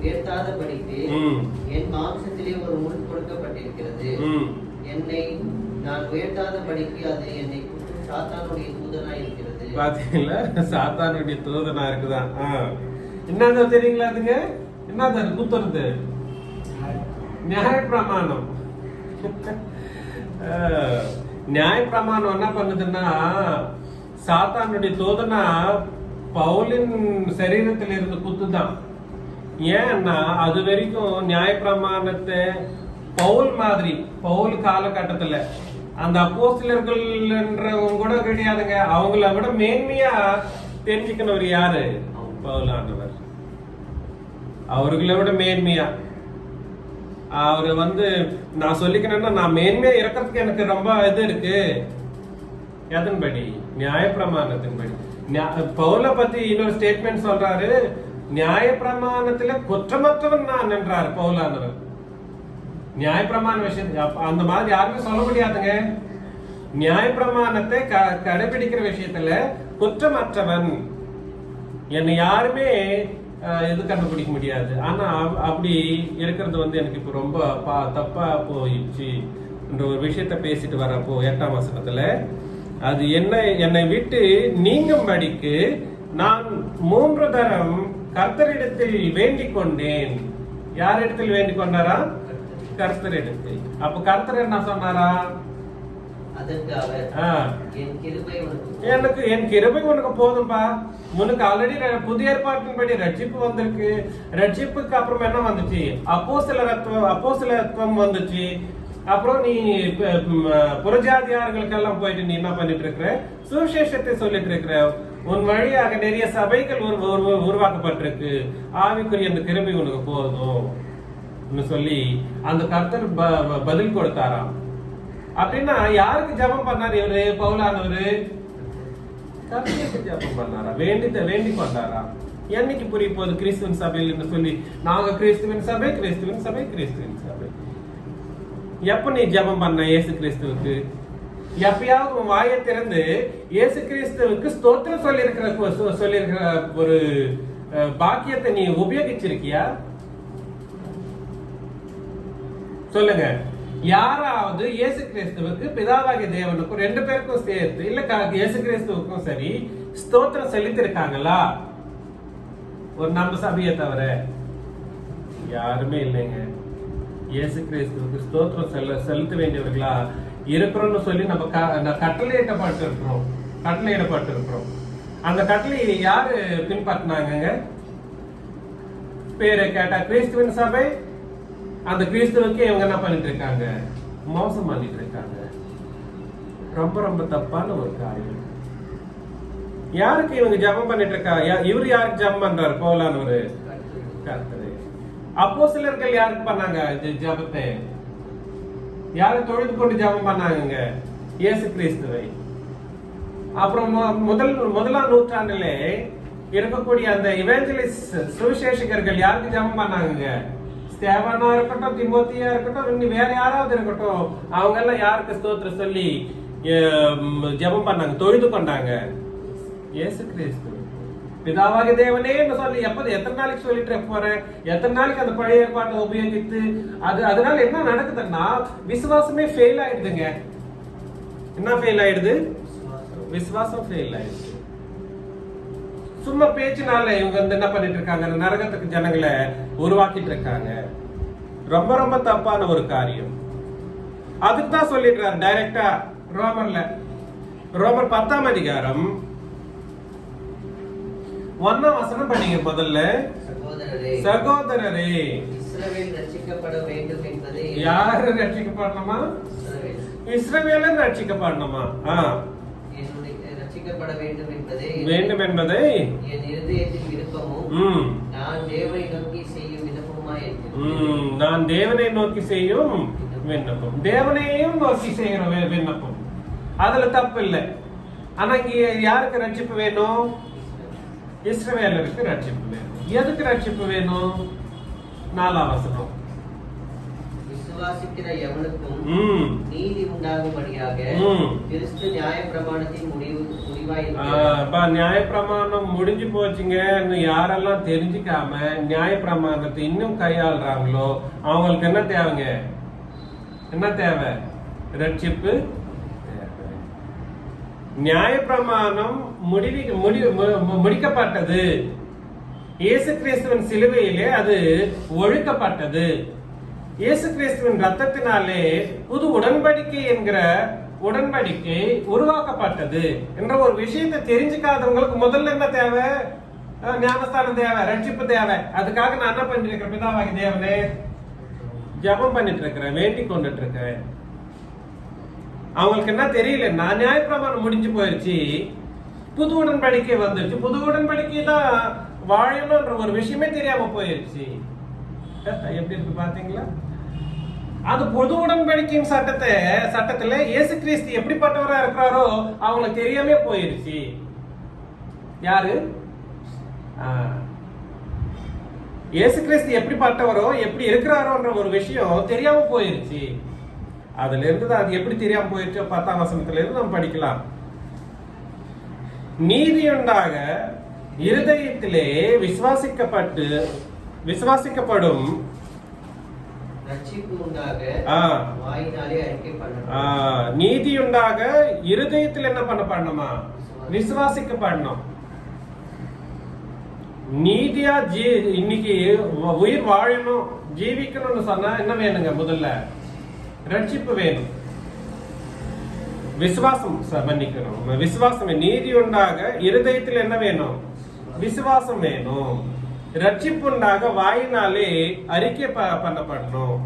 [SPEAKER 2] உயர்த்தாதபடிக்கு என் மாம்சத்திலே ஒரு முள் கொடுக்கப்பட்டிருக்கிறது. என்னை நான் உயர்த்தாதபடிக்கு அது என்னை சாத்தானுடைய தூதனா இருக்கிறது.
[SPEAKER 1] பாத்தீங்களா? சாத்தானுடைய தூதனா இருக்குதான். என்னது தெரியுங்களா? அதுங்க என்னது குத்துறது? நியாயப்பிரமாணம். நியாயப்பிரமாணம் என்ன பண்ணுதுன்னா, சாத்தானுடைய தூதனா பவுலின் சரீரத்தில் இருந்து குத்துதான். ஏன்னா அது வரைக்கும் நியாயப்பிரமாணத்தை பவுல் காலகட்டத்துல அந்த அப்போஸ்தலர்கள்ன்றவங்க கூட கிடையாதுங்க. அவங்கள விட மேன்மையா தெரிஞ்சுக்கணும் யாரு? பவுலானவர். அவர்களை விட மேன்மையா அவரு நான் சொல்லிக்கணும்னா, நான் மேன்மையா இருக்கிறதுக்கு எனக்கு ரொம்ப இது இருக்கு. எதன்படி? நியாயப்பிரமாணத்தின்படி. பவுல பத்தி இன்னொரு ஸ்டேட்மெண்ட் சொல்றாரு, நியாயப்பிரமாணத்துல குற்றமற்றவன் நான் என்றாரு பவுலானவர். நியாயப்பிரமாண விஷயத்து அந்த மாதிரி யாருமே சொல்ல முடியாதுங்க. நியாயப்பிரமாணத்தை கடைபிடிக்கிற விஷயத்துல குற்றமற்றவன் என்னை யாருமே எது கண்டுபிடிக்க முடியாது. ஆனா அப்படி இருக்கிறது எனக்கு இப்ப ரொம்ப தப்பா போயிடுச்சு என்ற ஒரு விஷயத்த பேசிட்டு வரப்போ 8ஆம் வசனத்துல, அது என்னை விட்டு நீங்கும்படிக்கு நான் 3 தரம் கர்த்தரிடத்தில் வேண்டிக் கொண்டேன். யாரிடத்தில் வேண்டிக் கொண்டாரா? கர்த்தரிடத்தில். அப்ப கர்த்தர் என்ன சொன்னாரா?
[SPEAKER 2] அதற்கு அவர், என் கிருபை
[SPEAKER 1] என் கிருபை உனக்கு போதும்பா. உனக்கு ஆல்ரெடி புதிய ஏற்பாட்டின்படி ரட்சிப்பு வந்திருக்கு. ரட்சிப்புக்கு அப்புறம் என்ன வந்துச்சு? அப்போஸ்தலத்துவம் வந்துச்சு. அப்புறம் நீ புறஜாதியார்களுக்கெல்லாம் போயிட்டு நீ என்ன பண்ணிட்டு இருக்கிற? சுவிசேஷத்தை சொல்லிட்டு இருக்கிற. உன் வழியாக நிறைய சபைகள் உருவாக்கப்பட்டிருக்கு. ஆவிக்குரிய அந்த கிருபை உனக்கு போதும் சொல்லி அந்த கர்த்தர் பதில் கொடுத்தாராம். அப்படின்னா யாருக்கு ஜெபம் பண்ணாரு இவரு? பவுலானவரு கர்த்தருக்கு ஜெபம் பண்ணாரா? வேண்டி கொண்டாரா? என்னைக்கு புரிய போகுது கிறிஸ்துவின் சபையில் சொல்லி? நாங்க கிறிஸ்துவின் சபை, கிறிஸ்துவின் சபை, கிறிஸ்துவின் சபை. எப்ப நீ ஜெபம் பண்ண இயேசு கிறிஸ்துவுக்கு? எப்பயாவது உன் வாயை திறந்து இயேசு கிறிஸ்துவுக்கு ஸ்தோத்திரம் சொல்லியிருக்கிற ஒரு பாக்கியத்தை நீ உபயோகிச்சிருக்கியா? சொல்லுங்க. யாராவது இயேசு கிறிஸ்துவுக்கு பிதாவாகிய தேவனுக்கும் ரெண்டு பேருக்கும் சேர்த்து இல்ல இயேசு கிறிஸ்துவுக்கும் சரி ஸ்தோத்திரம் செலுத்திருக்காங்களா? ஒரு நம்ம சபையை தவிர யாருமே இல்லைங்க. இயேசு கிறிஸ்துவுக்கு ஸ்தோத்திரம் செலுத்த வேண்டியவர்களா இருக்கிறோம்னு சொல்லி நம்ம கட்டளையிடப்பட்டு இருக்கிறோம். அந்த கட்டளை யாரு பின்பற்றினாங்க? பேரை கேட்டா கிறிஸ்துவின் சபை. அந்த கிறிஸ்துவுக்கு இவங்க என்ன பண்ணிட்டு இருக்காங்க? மோசம் பண்ணிட்டு இருக்காங்க. ரொம்ப ரொம்ப தப்பான ஒரு காரியம். யாருக்கு இவங்க ஜெபம் பண்ணிட்டு இருக்கா? இவரு யாருக்கு ஜெபம் பண்றாரு? பவுலானவரு கர்த்தரே. அப்போஸ்தலர்கள் யாருக்கு பண்ணாங்க ஜெபத்தை? யாரை தொழுது கொண்டு ஜெபம் பண்ணாங்க? இயேசு கிறிஸ்துவை. அப்புறம் முதலாம் நூற்றாண்டிலே இருக்கக்கூடிய அந்த இவாஞ்சலிஸ்ட் சுவிசேஷகர்கள் யாருக்கு ஜெபம் பண்ணாங்க? ஸ்தேவானா இருக்கட்டும், தீமோத்தேயா இருக்கட்டும், இன்னும் வேற யாராவது இருக்கட்டும், அவங்க எல்லாம் யாருக்கு ஸ்தோத்திரம் சொல்லி ஜெபம் பண்ணாங்க, தொழுது கொண்டாங்க? இயேசு கிறிஸ்து. பிதாவாகிய தேவனே சொல்லி எத்தனை நாளைக்கு சொல்லிட்டு போறேன்? எத்தனை நாளைக்கு அந்த பழைய ஏற்பாட்டை உபயோகித்து அதனால என்ன நடக்குதுன்னா விசுவாசமே ஃபெயில் ஆயிடுதுங்க. என்ன ஃபெயில் ஆயிடுது? விசுவாசம் ஃபெயில் ஆயிடுது. சும்மா பேச்சுனால இவங்க என்ன பண்ணிட்டு இருக்காங்க? நரகத்துக்கு ஜனங்களை உருவாக்கிட்டு இருக்காங்க. ரொம்ப ரொம்ப தப்பான ஒரு காரியம். அதுக்கு தான் சொல்லிடுறாரு டைரக்டா ரோமர் 10ஆம் அதிகாரம் 1ஆம் வசனம் படிங்க முதல்ல. சகோதரரே,
[SPEAKER 2] இஸ்ரவேல் ரட்சிக்கப்பட வேண்டும் என்பதே.
[SPEAKER 1] யாரு ரட்சிக்கப்படணுமா? இஸ்ரவேலன் ரட்சிக்கப்படணுமா?
[SPEAKER 2] ரட்சிக்கப்பட வேண்டும் என்பதே
[SPEAKER 1] என்
[SPEAKER 2] இருதயத்தின் விருப்பமும் நான் தேவனை நோக்கி செய்யும் விண்ணப்பமாய் இருக்கிறது.
[SPEAKER 1] நான் தேவனை நோக்கி செய்யும் விண்ணப்பம், தேவனையும் நோக்கி செய்கிற விண்ணப்பம், அதுல தப்பு இல்லை. ஆனா இங்க யாருக்கு ரட்சிப்பு வேணும்? இஸ்ரவேலருக்கு ரட்சிப்பு வேணும். எதுக்கு ரட்சிப்பு வேணும்? 4ஆம் வசனம்.
[SPEAKER 2] விசுவாசிக்கிற எவனுக்கும் நீதி உண்டாகும்படியாக கிறிஸ்து நியாயப்பிரமாணத்தின் முடிவாய்.
[SPEAKER 1] நியாயப்பிரமாணம் முடிஞ்சு போச்சுங்க. யாரெல்லாம் தெரிஞ்சுக்காம நியாயப்பிரமாணத்தை இன்னும் கையாளுறாங்களோ அவங்களுக்கு என்ன தேவைங்க? என்ன தேவை? ரட்சிப்பு. நியாயப்பிரமாணம் முடிக்கப்பட்டது. இயேசு கிறிஸ்துவின் சிலுவையிலே அது ஒழிக்கப்பட்டது. இயேசு கிறிஸ்துவின் ரத்தத்தினாலே புது உடன்படிக்கை என்கிற உடன்படிக்கை உருவாக்கப்பட்டது என்ற ஒரு விஷயத்தை தெரிஞ்சுக்காதவங்களுக்கு முதல்ல என்ன தேவை? ஞானஸ்தானம் தேவை, ரட்சிப்பு தேவை. அதுக்காக நான் என்ன பண்ணிட்டு இருக்கிறேன்? பிதாவாகிய தேவனே ஜெபம் பண்ணிட்டு இருக்கிறேன், வேண்டி கொண்டுட்டு இருக்கிறேன். அவங்களுக்கு என்ன தெரியல, நான் நியாயப்பிரமாணம் முடிஞ்சு போயிருச்சு, புது உடன்படிக்கை வந்துருச்சு, புது உடன்படிக்கை தான் வாழணும்ன்ற ஒரு விஷயமே தெரியாம போயிருச்சு. எப்படி இருக்கு பாத்தீங்களா? அந்த புது உடன்படிக்கையின் சட்டத்துல இயேசு கிறிஸ்து எப்படிப்பட்டவரா இருக்கிறாரோ அவங்களுக்கு தெரியாம போயிருச்சு. யாரு? இயேசு கிறிஸ்து எப்படிப்பட்டவரோ எப்படி இருக்கிறாரோன்ற ஒரு விஷயம் தெரியாம போயிருச்சு. அதுல இருந்து அது எப்படி தெரியாம போயிருச்சு? 10ஆம் வசனத்துல இருந்து நம்ம படிக்கலாம். நீதியுண்டாக இருதயத்திலே விசுவாசிக்கப்படும் நீதியுண்டாக இருதயத்தில் என்ன பண்ணணுமா? விசுவாசிக்கப்படணும். நீதியா இன்னைக்கு உயிர் வாழணும், ஜீவிக்கணும்னு சொன்னா என்ன வேணுங்க? முதல்ல ரட்சிப்பு வேணும். விசுவாசம் மன்னிக்கணும். விசுவாசம் நீதி உண்டாக இருதயத்தில் என்ன வேணும்? விசுவாசம் வேணும். ரட்சிப்பு உண்டாக வாயினாலே அறிக்கை பண்ணப்படணும்.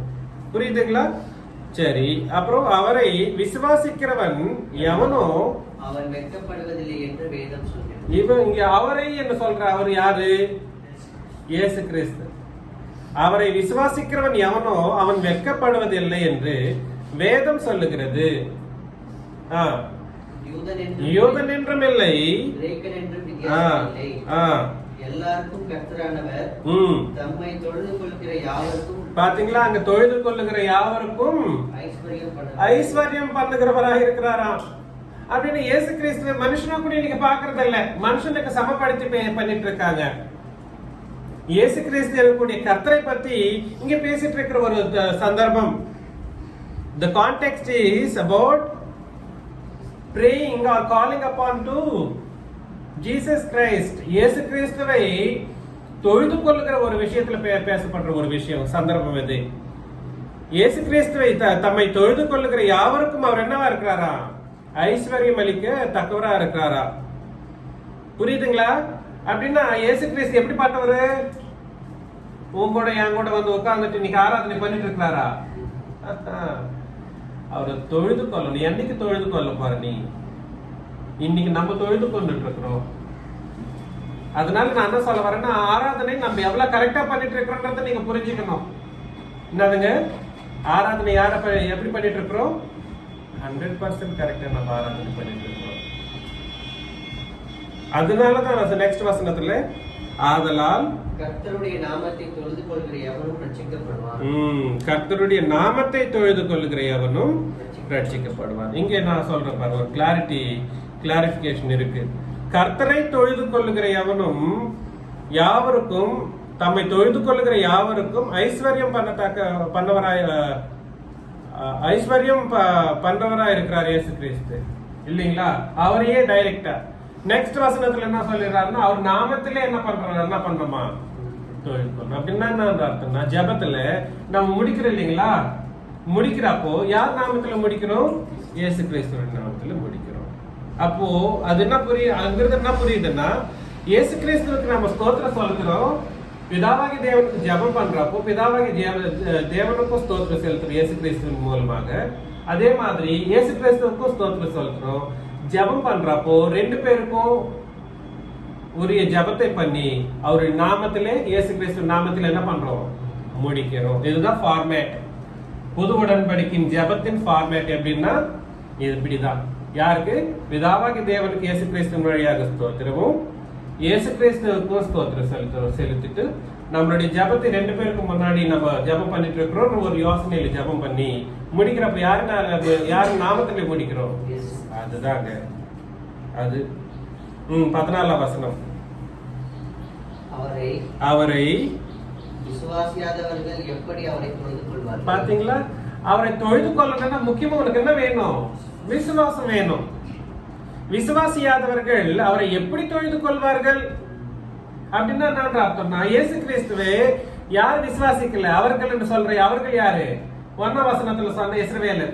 [SPEAKER 1] புரியுதுங்களா? சரி, அப்புறம் அவரை விசுவாசிக்கிறவன் எவனோ
[SPEAKER 2] அவன் வெட்கப்படுவதில்லை என்று வேதம் சொல்கிறது.
[SPEAKER 1] இவன் இங்க அவரை என்று சொல்ற அவர் யாரு? இயேசு கிறிஸ்து. அவரை விசுவாசிக்கிறவன் எவனோ அவன் வெட்கப்படுவதில்லை என்று வேதம் சொல்லுகிறது. யூதன் என்றும் இல்லை,
[SPEAKER 2] கிரேக்கன் என்றும் வித்தியாசம் இல்லை, எல்லாருக்கும் கர்த்தரானவர் தம்மை தொழுது கொள்கிற யாவருக்கும். பாத்தீங்களா? அங்க தொழுது கொள்ளுகிற யாவருக்கும் ஐஸ்வர்யம் பண்ணுகிறவராக இருக்கிறாராம். அப்படின்னு இயேசு கிறிஸ்துவ மனுஷனா கூட நீங்க பாக்குறது இல்ல, மனுஷனுக்கு சமப்படுத்தி பண்ணிட்டு இருக்காங்க. இயேசு கிறிஸ்து இருக்கக்கூடிய கர்த்தரை பத்தி இங்க பேசிட்டு இருக்கிற ஒரு சந்தர்ப்பம். The context is about praying or calling upon to Jesus Christ. இயேசு கிறிஸ்துவை தொழுது கொள்ளுகிற ஒரு விஷயத்துல பேசப்படுற ஒரு விஷயம் சந்தர்ப்பம் இது. இயேசு கிறிஸ்துவை தம்மை தொழுது கொள்ளுகிற யாவருக்கும் அவர் என்னவா இருக்கிறாரா? ஐஸ்வர்யம் அளிக்க தக்கவரா இருக்கிறாரா? புரியுதுங்களா? அப்படின்னா இயேசு கிறிஸ்து எப்படி பார்த்தவரு? உங்களோட என் கூட வந்து உட்கார்ந்துட்டு இன்னைக்கு ஆராதனை பண்ணிட்டு இருக்கிறாரா? அவரை தொழுது கொள்ளணும். என்னைக்கு தொழுது கொள்ள பாரு நீ? இன்னைக்கு நம்ம தொழுது கொண்டுட்டு இருக்கிறோம். அதனால நான் என்ன சொல்ல வரேன்னா, ஆராதனை நம்ம எவ்வளவு கரெக்டா பண்ணிட்டு இருக்கிறோன்றத நீங்க புரிஞ்சுக்கணும். என்னதுங்க? ஆராதனை யார எப்படி பண்ணிட்டு இருக்கிறோம்? 100% கரெக்டா நம்ம ஆராதனை பண்ணிட்டு இருக்கிறோம். அதனாலதான் நெக்ஸ்ட் வசனத்துல ஆதலால் கர்த்தருடைய நாமத்தை தொழுது கொள்கிற எவனும் ரட்சிக்கப்படுவான்.
[SPEAKER 1] கர்த்தருடைய நாமத்தை தொழுது கொள்கிற எவனும் ரட்சிக்கப்படுவான். இங்கே நான் சொல்றேன் பாரு, ஒரு கிளாரிபிகேஷன் இருக்கு. கர்த்தரை தொழுது கொள்ளுகிற எவனும் யாவருக்கும், தம்மை தொழுது கொள்ளுகிற யாவருக்கும் ஐஸ்வர்யம் பண்றவராய் இருக்கிறார் இயேசு கிறிஸ்து. இல்லைங்களா? அவரையே டைரக்டா நெக்ஸ்ட் வசனத்துல என்ன சொல்லிடுறாருன்னா, அவர் நாமத்திலே என்ன பண்றோமா தொழுது கொள்ளணும். அப்படின்னா என்ன அர்த்தம்னா, ஜெபத்துல நம்ம முடிக்கிறோம் இல்லைங்களா? முடிக்கிறப்போ யார் நாமத்துல முடிக்கிறோம்? இயேசு கிறிஸ்துவின் நாமத்துல முடிக்கிறோம். அப்போ அது என்ன அங்கிருந்து என்ன புரியுதுன்னா, இயேசு கிறிஸ்துவுக்கு நம்ம ஸ்தோத்திரம் சொல்லுகிறோம். பிதாவாகி தேவனுக்கு ஜெபம் பண்றப்போ பிதாவாகி தேவனுக்கும் ஸ்தோத்திரம் செலுத்துறோம் இயேசு கிறிஸ்துவின் மூலமாக. அதே மாதிரி இயேசு கிறிஸ்துவுக்கும் ஸ்தோத்திரம் செலுத்துறோம். ஜெபம் பண்றப்போ ரெண்டு பேருக்கும் உரிய ஜெபத்தை பண்ணி அவருடைய நாமத்திலே, இயேசு கிறிஸ்து நாமத்தில் என்ன பண்றோம்? முடிக்கிறோம். இதுதான் ஃபார்மேட். புது உடன்படிக்கையின் ஜெபத்தின் ஃபார்மேட் எப்படின்னா இது இப்படிதான். யாருக்கு? பிதாவாகி தேவனுக்கு இயேசு கிறிஸ்துவின் வழியாக ஸ்தோத்திரமும், இயேசு கிறிஸ்துவுக்கும் ஸ்தோத்திரம் செலுத்திட்டு நம்மளுடைய ஜெபத்தை ரெண்டு பேருக்கு முன்னாடி நம்ம ஜெபம் பண்ணிட்டு இருக்கிறோம். ஒரு யோசனையில ஜெபம் பண்ணி முடிக்கிறப்ப யாரு நாமத்திலே முடிக்கிறோம்? அதுதாங்க அது. 14ஆம் வசனம். அவரை
[SPEAKER 2] விசுவாசியாதவர்கள் எப்படி அவரை தொழுது கொள்வார்கள்?
[SPEAKER 1] பாத்தீங்களா? அவரை தொழுது கொள்ளணும்னா முக்கியமா உனக்கு என்ன வேணும்? விசுவாசம் வேணும். விசுவாசியாதவர்கள் அவரை எப்படி தொழுது கொள்வார்கள் அப்படின்னா நான் அர்த்தம்னா, இயேசு கிறிஸ்துவே யார் விசுவாசிக்கல அவர்கள் என்று சொல்ற அவர்கள் யாரு? 1ஆம் வசனத்துல சொன்ன இஸ்ரவேலர்.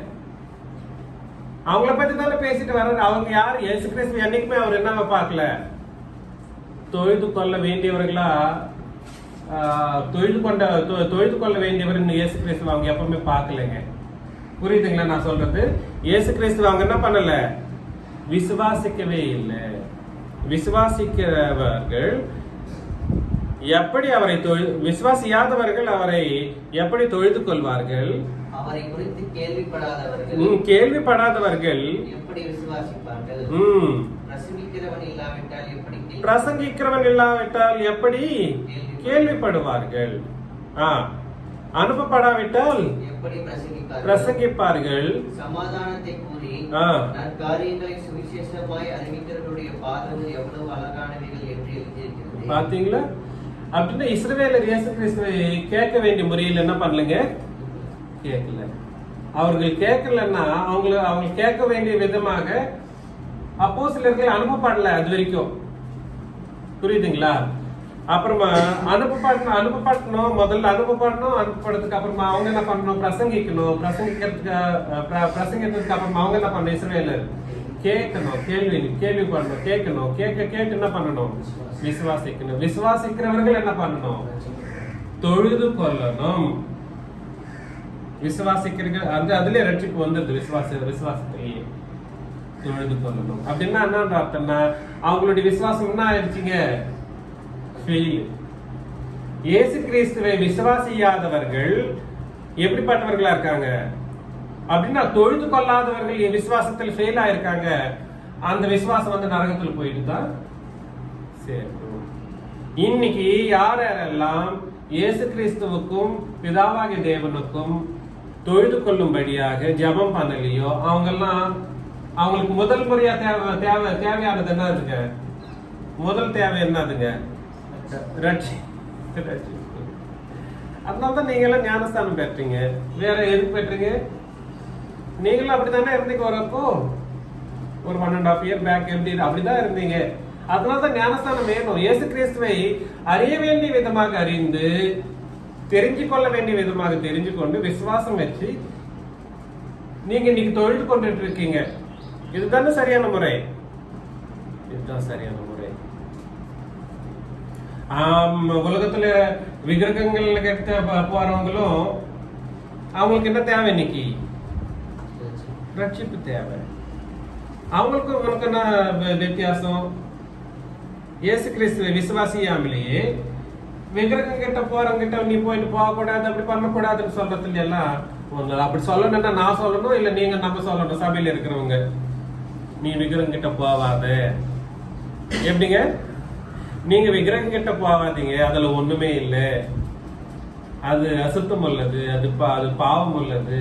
[SPEAKER 1] அவங்கள பத்தி தானே பேசிட்டு வர்றாரு. அவங்க யாரு? இயேசு கிறிஸ்து என்னைக்குமே அவர் என்ன பார்க்கல? தொழுது கொள்ள வேண்டியவர்களா, தொழுது கொள்ள வேண்டியவர் இயேசு கிறிஸ்துவ அவங்க எப்பவுமே பார்க்கலங்க. புரியுதுங்களா நான் சொல்றது? இயேசு கிறிஸ்துவ அவங்க என்ன பண்ணல? விசுவாசிக்கவே இல்லை. விசுவாசிக்கிறவர்கள் எப்படி அவரை விசுவாசியாதவர்கள் அவரை எப்படி தொழுது கொள்வார்கள்?
[SPEAKER 2] அவரை குறித்து
[SPEAKER 1] கேள்விப்படாதவர்கள்
[SPEAKER 2] எப்படி விசுவாசிப்பார்கள்?
[SPEAKER 1] பிரசங்கிக்கிறவன் இல்லாவிட்டால் எப்படி கேள்விப்படுவார்கள்? அனுப்பப்படாவிட்டால்
[SPEAKER 2] எப்படி
[SPEAKER 1] பிரசங்கிப்பார்கள்?
[SPEAKER 2] சமாதானத்தை கூறி நற்காரியங்களை சுவிசேஷமாய் அறிவிக்கிறவருடைய பாதங்கள் எவ்வளவு அழகானவைகள் என்று எழுதியிருக்கிறது.
[SPEAKER 1] பாத்தீங்களா? அப்படின்னா இஸ்ரவேலர் இயேசு கிறிஸ்துவை கேட்க வேண்டிய முறையில் என்ன பண்ணலங்க? கேட்கல. அவர்கள் கேட்கலன்னா அவங்க கேட்க வேண்டிய விதமாக அப்போஸ்தலர்கள் அனுப்பப்படல அது வரைக்கும். புரியுதுங்களா? அப்புறமா அனுப்பப்படணும் முதல்ல அனுப்பப்படுறதுக்கு அப்புறமா அவங்க என்ன பண்ணணும்? பிரசங்கிக்கிறதுக்கு அப்புறமா அவங்க என்ன பண்ணணும்? இஸ்ரவேலர் கேட்கணும், கேள்வி பண்ணணும், கேட்டு என்ன பண்ணணும்? விசுவாசிக்கணும். விசுவாசிக்கிறவர்கள் என்ன பண்ணணும்? தொழுது கொள்ளணும். விசுவாசிக்கிறீங்க அதுலயே ரட்சிப்பு வந்துருது. விசுவாசத்திலேயே தொழுது கொள்ளணும் அப்படின்னா என்ன அர்த்தம்னா, அவங்களுடைய விசுவாசம் என்ன ஆயிடுச்சுங்க? இயேசு கிறிஸ்துவை விசுவாசியாதவர்கள் எப்படிப்பட்டவர்களா இருக்காங்க அப்படின்னா, தொழுது கொள்ளாதவர்கள் விசுவாசத்தில் ஃபெயில் ஆயிருக்காங்க. அந்த விசுவாசம் வந்து நரகத்தில் போயிட்டு தான் சேர்க்கும். இன்னைக்கு யாரெல்லாம் இயேசு கிறிஸ்துவுக்கும் பிதாவாகிய தேவனுக்கும் தொழுது கொள்ளும்படியாக ஜெபம் பண்ணலையோ அவங்களுக்கு முதல் முறையா தேவையானது என்னதுங்க? முதல் தேவை என்னதுங்க? அதனால்தான் நீங்க எல்லாம் ஞானஸ்தானம் பெற்றீங்க. வேற எதுக்கு பெற்றீங்க? நீங்களும் அப்படித்தானே இருந்தீங்க. வரப்போ ஒரு 1.5 year பேக் எப்படி அப்படிதான் இருந்தீங்க. அதனால்தான் ஞானஸ்தானம் வேணும். இயேசு கிறிஸ்துவை அறிய வேண்டிய விதமாக அறிந்து, தெரிஞ்சு கொள்ள வேண்டிய விதமாக தெரிஞ்சு கொண்டு, விசுவாசம் வச்சு நீங்க இன்னைக்கு தொழுது கொண்டுட்டு இருக்கீங்க. இதுதானே சரியான முறை. இதுதான் சரியான முறை. உலகத்துல விக்கிரகங்கள் கிட்ட போறவங்களும் அவங்களுக்கு என்ன தேவை? இன்னைக்கு ரட்சிப்பு தேவை. அவங்களுக்கு உங்களுக்கு என்ன வித்தியாசம்? இயேசு கிறிஸ்துவை விசுவாசியாமலேயே விக்கிரகம் கிட்ட போறவங்கிட்ட நீ போயிட்டு போகக்கூடாது, அப்படி பண்ணக்கூடாதுன்னு சொல்றதுல எல்லாம் அப்படி சொல்லணும்னா நான் சொல்லணும், இல்ல நீங்க நம்ம சொல்லணும். சபையில இருக்கிறவங்க நீ விக்கிரகம் கிட்ட போவாத. எப்படிங்க? நீங்க விக்கிரகம் கிட்ட போவாதீங்க, அதுல ஒண்ணுமே இல்லை, அது அசுத்தம் உள்ளது, அது பாவம் உள்ளது,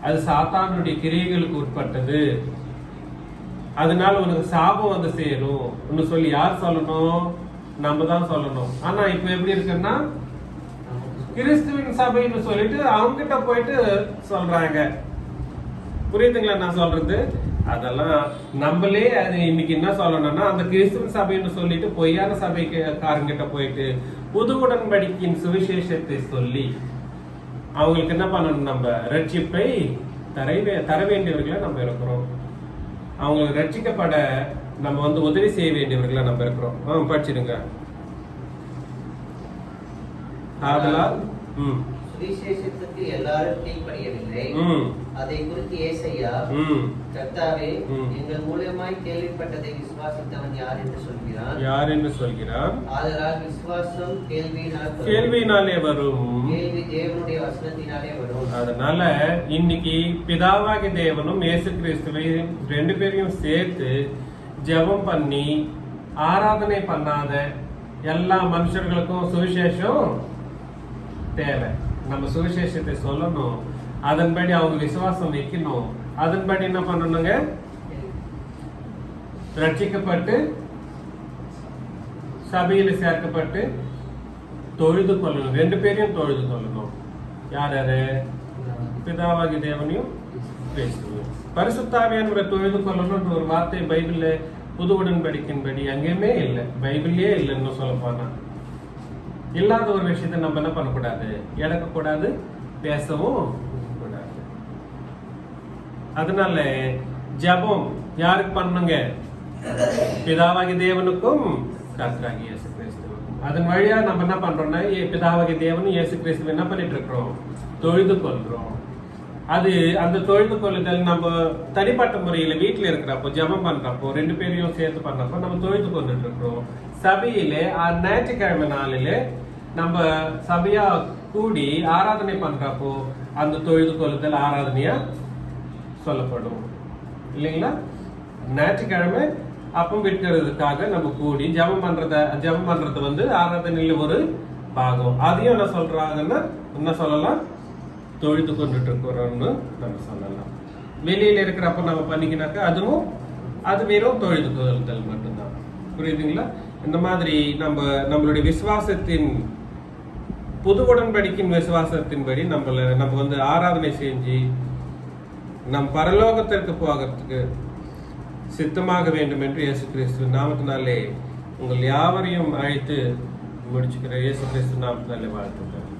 [SPEAKER 1] அது சாத்தானுடைய கிரியைகளுக்கு உட்பட்டது, அதனால உனக்கு சாபம் வந்து சேரும் சொல்லி யார் சொல்லணும்? நம்ம தான் சொல்லணும். ஆனா இப்ப எப்படி இருக்குன்னா, கிறிஸ்துவின் சபைன்னு சொல்லிட்டு அவங்க கிட்ட போயிட்டு சொல்றாங்க. புரியுதுங்களா நான் சொல்றது? அதெல்லாம் நம்மளே அது இன்னைக்கு என்ன சொல்லணும்னா, அந்த கிறிஸ்துவின் சபைன்னு சொல்லிட்டு பொய்யான சபைக்காரங்கிட்ட போயிட்டு புது உடன்படிக்கையின் சுவிசேஷத்தை சொல்லி அவங்களுக்கு என்ன பண்ணணும்? நம்ம ரட்சிப்பை தர வேண்டியவர்களை நம்ம இருக்கிறோம். அவங்களுக்கு ரட்சிக்கப்பட நம்ம வந்து உதவி செய்ய வேண்டியவர்களை நம்ம இருக்கிறோம். படிச்சிடுங்க.
[SPEAKER 2] சுவிசேஷத்துக்கு எல்லாரும் கீழ்ப்படியவில்லை. அதை குறித்து ஏசாயா, கர்த்தாவே, எங்கள் மூலமாய் கேள்விப்பட்டதை விசுவாசித்தவன் யார் என்று சொல்கிறான். ஆதலால் விசுவாசம் கேள்வியினாலே வரும், கேள்வி தேவனுடைய வசனத்தினாலே வரும். அதனால இன்னைக்கு பிதாவாகிய தேவனும் இயேசு கிறிஸ்துவை 2 பேரையும் சேர்த்து ஜெபம் பண்ணி ஆராதனை பண்ணாத எல்லா மனுஷர்களுக்கும் சுவிசேஷம் தேவை. நம்ம சுவிசேஷத்தை சொல்லணும், அதன்படி அவங்க விசுவாசம் வைக்கணும், அதன்படி என்ன பண்ணணுங்க? ரட்சிக்கப்பட்டு சபையில சேர்க்கப்பட்டு தொழுது கொள்ளணும். 2 பேரையும் தொழுது கொள்ளணும். யார் யாரு? பிதாவாகிய தேவனையும் கிறிஸ்துவையும். பரிசுத்தாவியானவரை தொழுது கொள்ளணும்னு ஒரு வார்த்தை பைபிள்ல புது உடன்படிக்கையின்படி எங்கேயுமே இல்லை, பைபிள்லயே இல்லைன்னு சொல்ல போனா. இல்லாத ஒரு விஷயத்தை நம்ம என்ன பண்ணக்கூடாது? இழக்கக்கூடாது, பேசவும் கூடாது. அதனால ஜெபம் யாருக்கு பண்ணுங்க? பிதாவாகிய தேவனுக்கும் கர்த்தராகிய இயேசு கிறிஸ்துவுக்கும். அதன் வழியா நம்ம என்ன பண்றோம்னா, பிதாவாகிய தேவனும் இயேசு கிறிஸ்துவ என்ன பண்ணிட்டு இருக்கிறோம்? தொழுது கொள்றோம். அது அந்த தொழுது கொள்ளுதல் நம்ம தனிப்பட்ட முறையில வீட்டுல இருக்கிறப்போ ஜெபம் பண்றப்போ 2 பேரையும் சேர்த்து பண்றப்போ நம்ம தொழுது கொண்டுட்டு இருக்கிறோம். சபையிலே ஞாயிற்றுக்கிழமை நாளிலே நம்ம சபையா கூடி ஆராதனை பண்றப்போ அந்த தொழுது கொள்ளுதல் ஆராதனையா சொல்லப்படும் இல்லைங்களா? ஞாயிற்றுக்கிழமை அப்பம் விற்கிறதுக்காக நம்ம கூடி ஜெபம் பண்றது வந்து ஆராதனையில ஒரு பாகம். அதையும் என்ன சொல்றாங்கன்னா, என்ன சொல்லலாம்? தொழுது கொண்டுட்டு இருக்கிறோம்னு நம்ம சொல்லலாம். வெளியில இருக்கிறப்ப நம்ம பண்ணிக்கினாக்கா அது வெறும் தொழுது கொள்ளுதல் மட்டும்தான். புரியுதுங்களா? இந்த மாதிரி நம்மளுடைய விசுவாசத்தின் புது உடன்படிக்கையின் விசுவாசத்தின்படி நம்ம வந்து ஆராதனை செஞ்சு நம் பரலோகத்திற்கு போகிறதுக்கு சித்தமாக வேண்டும் என்று இயேசு கிறிஸ்து நாமத்தினாலே உங்கள் யாவரையும் அழைத்து
[SPEAKER 1] முடிச்சுக்கிறேன். இயேசு கிறிஸ்து நாமத்தினாலே வாழ்த்துக்கள்.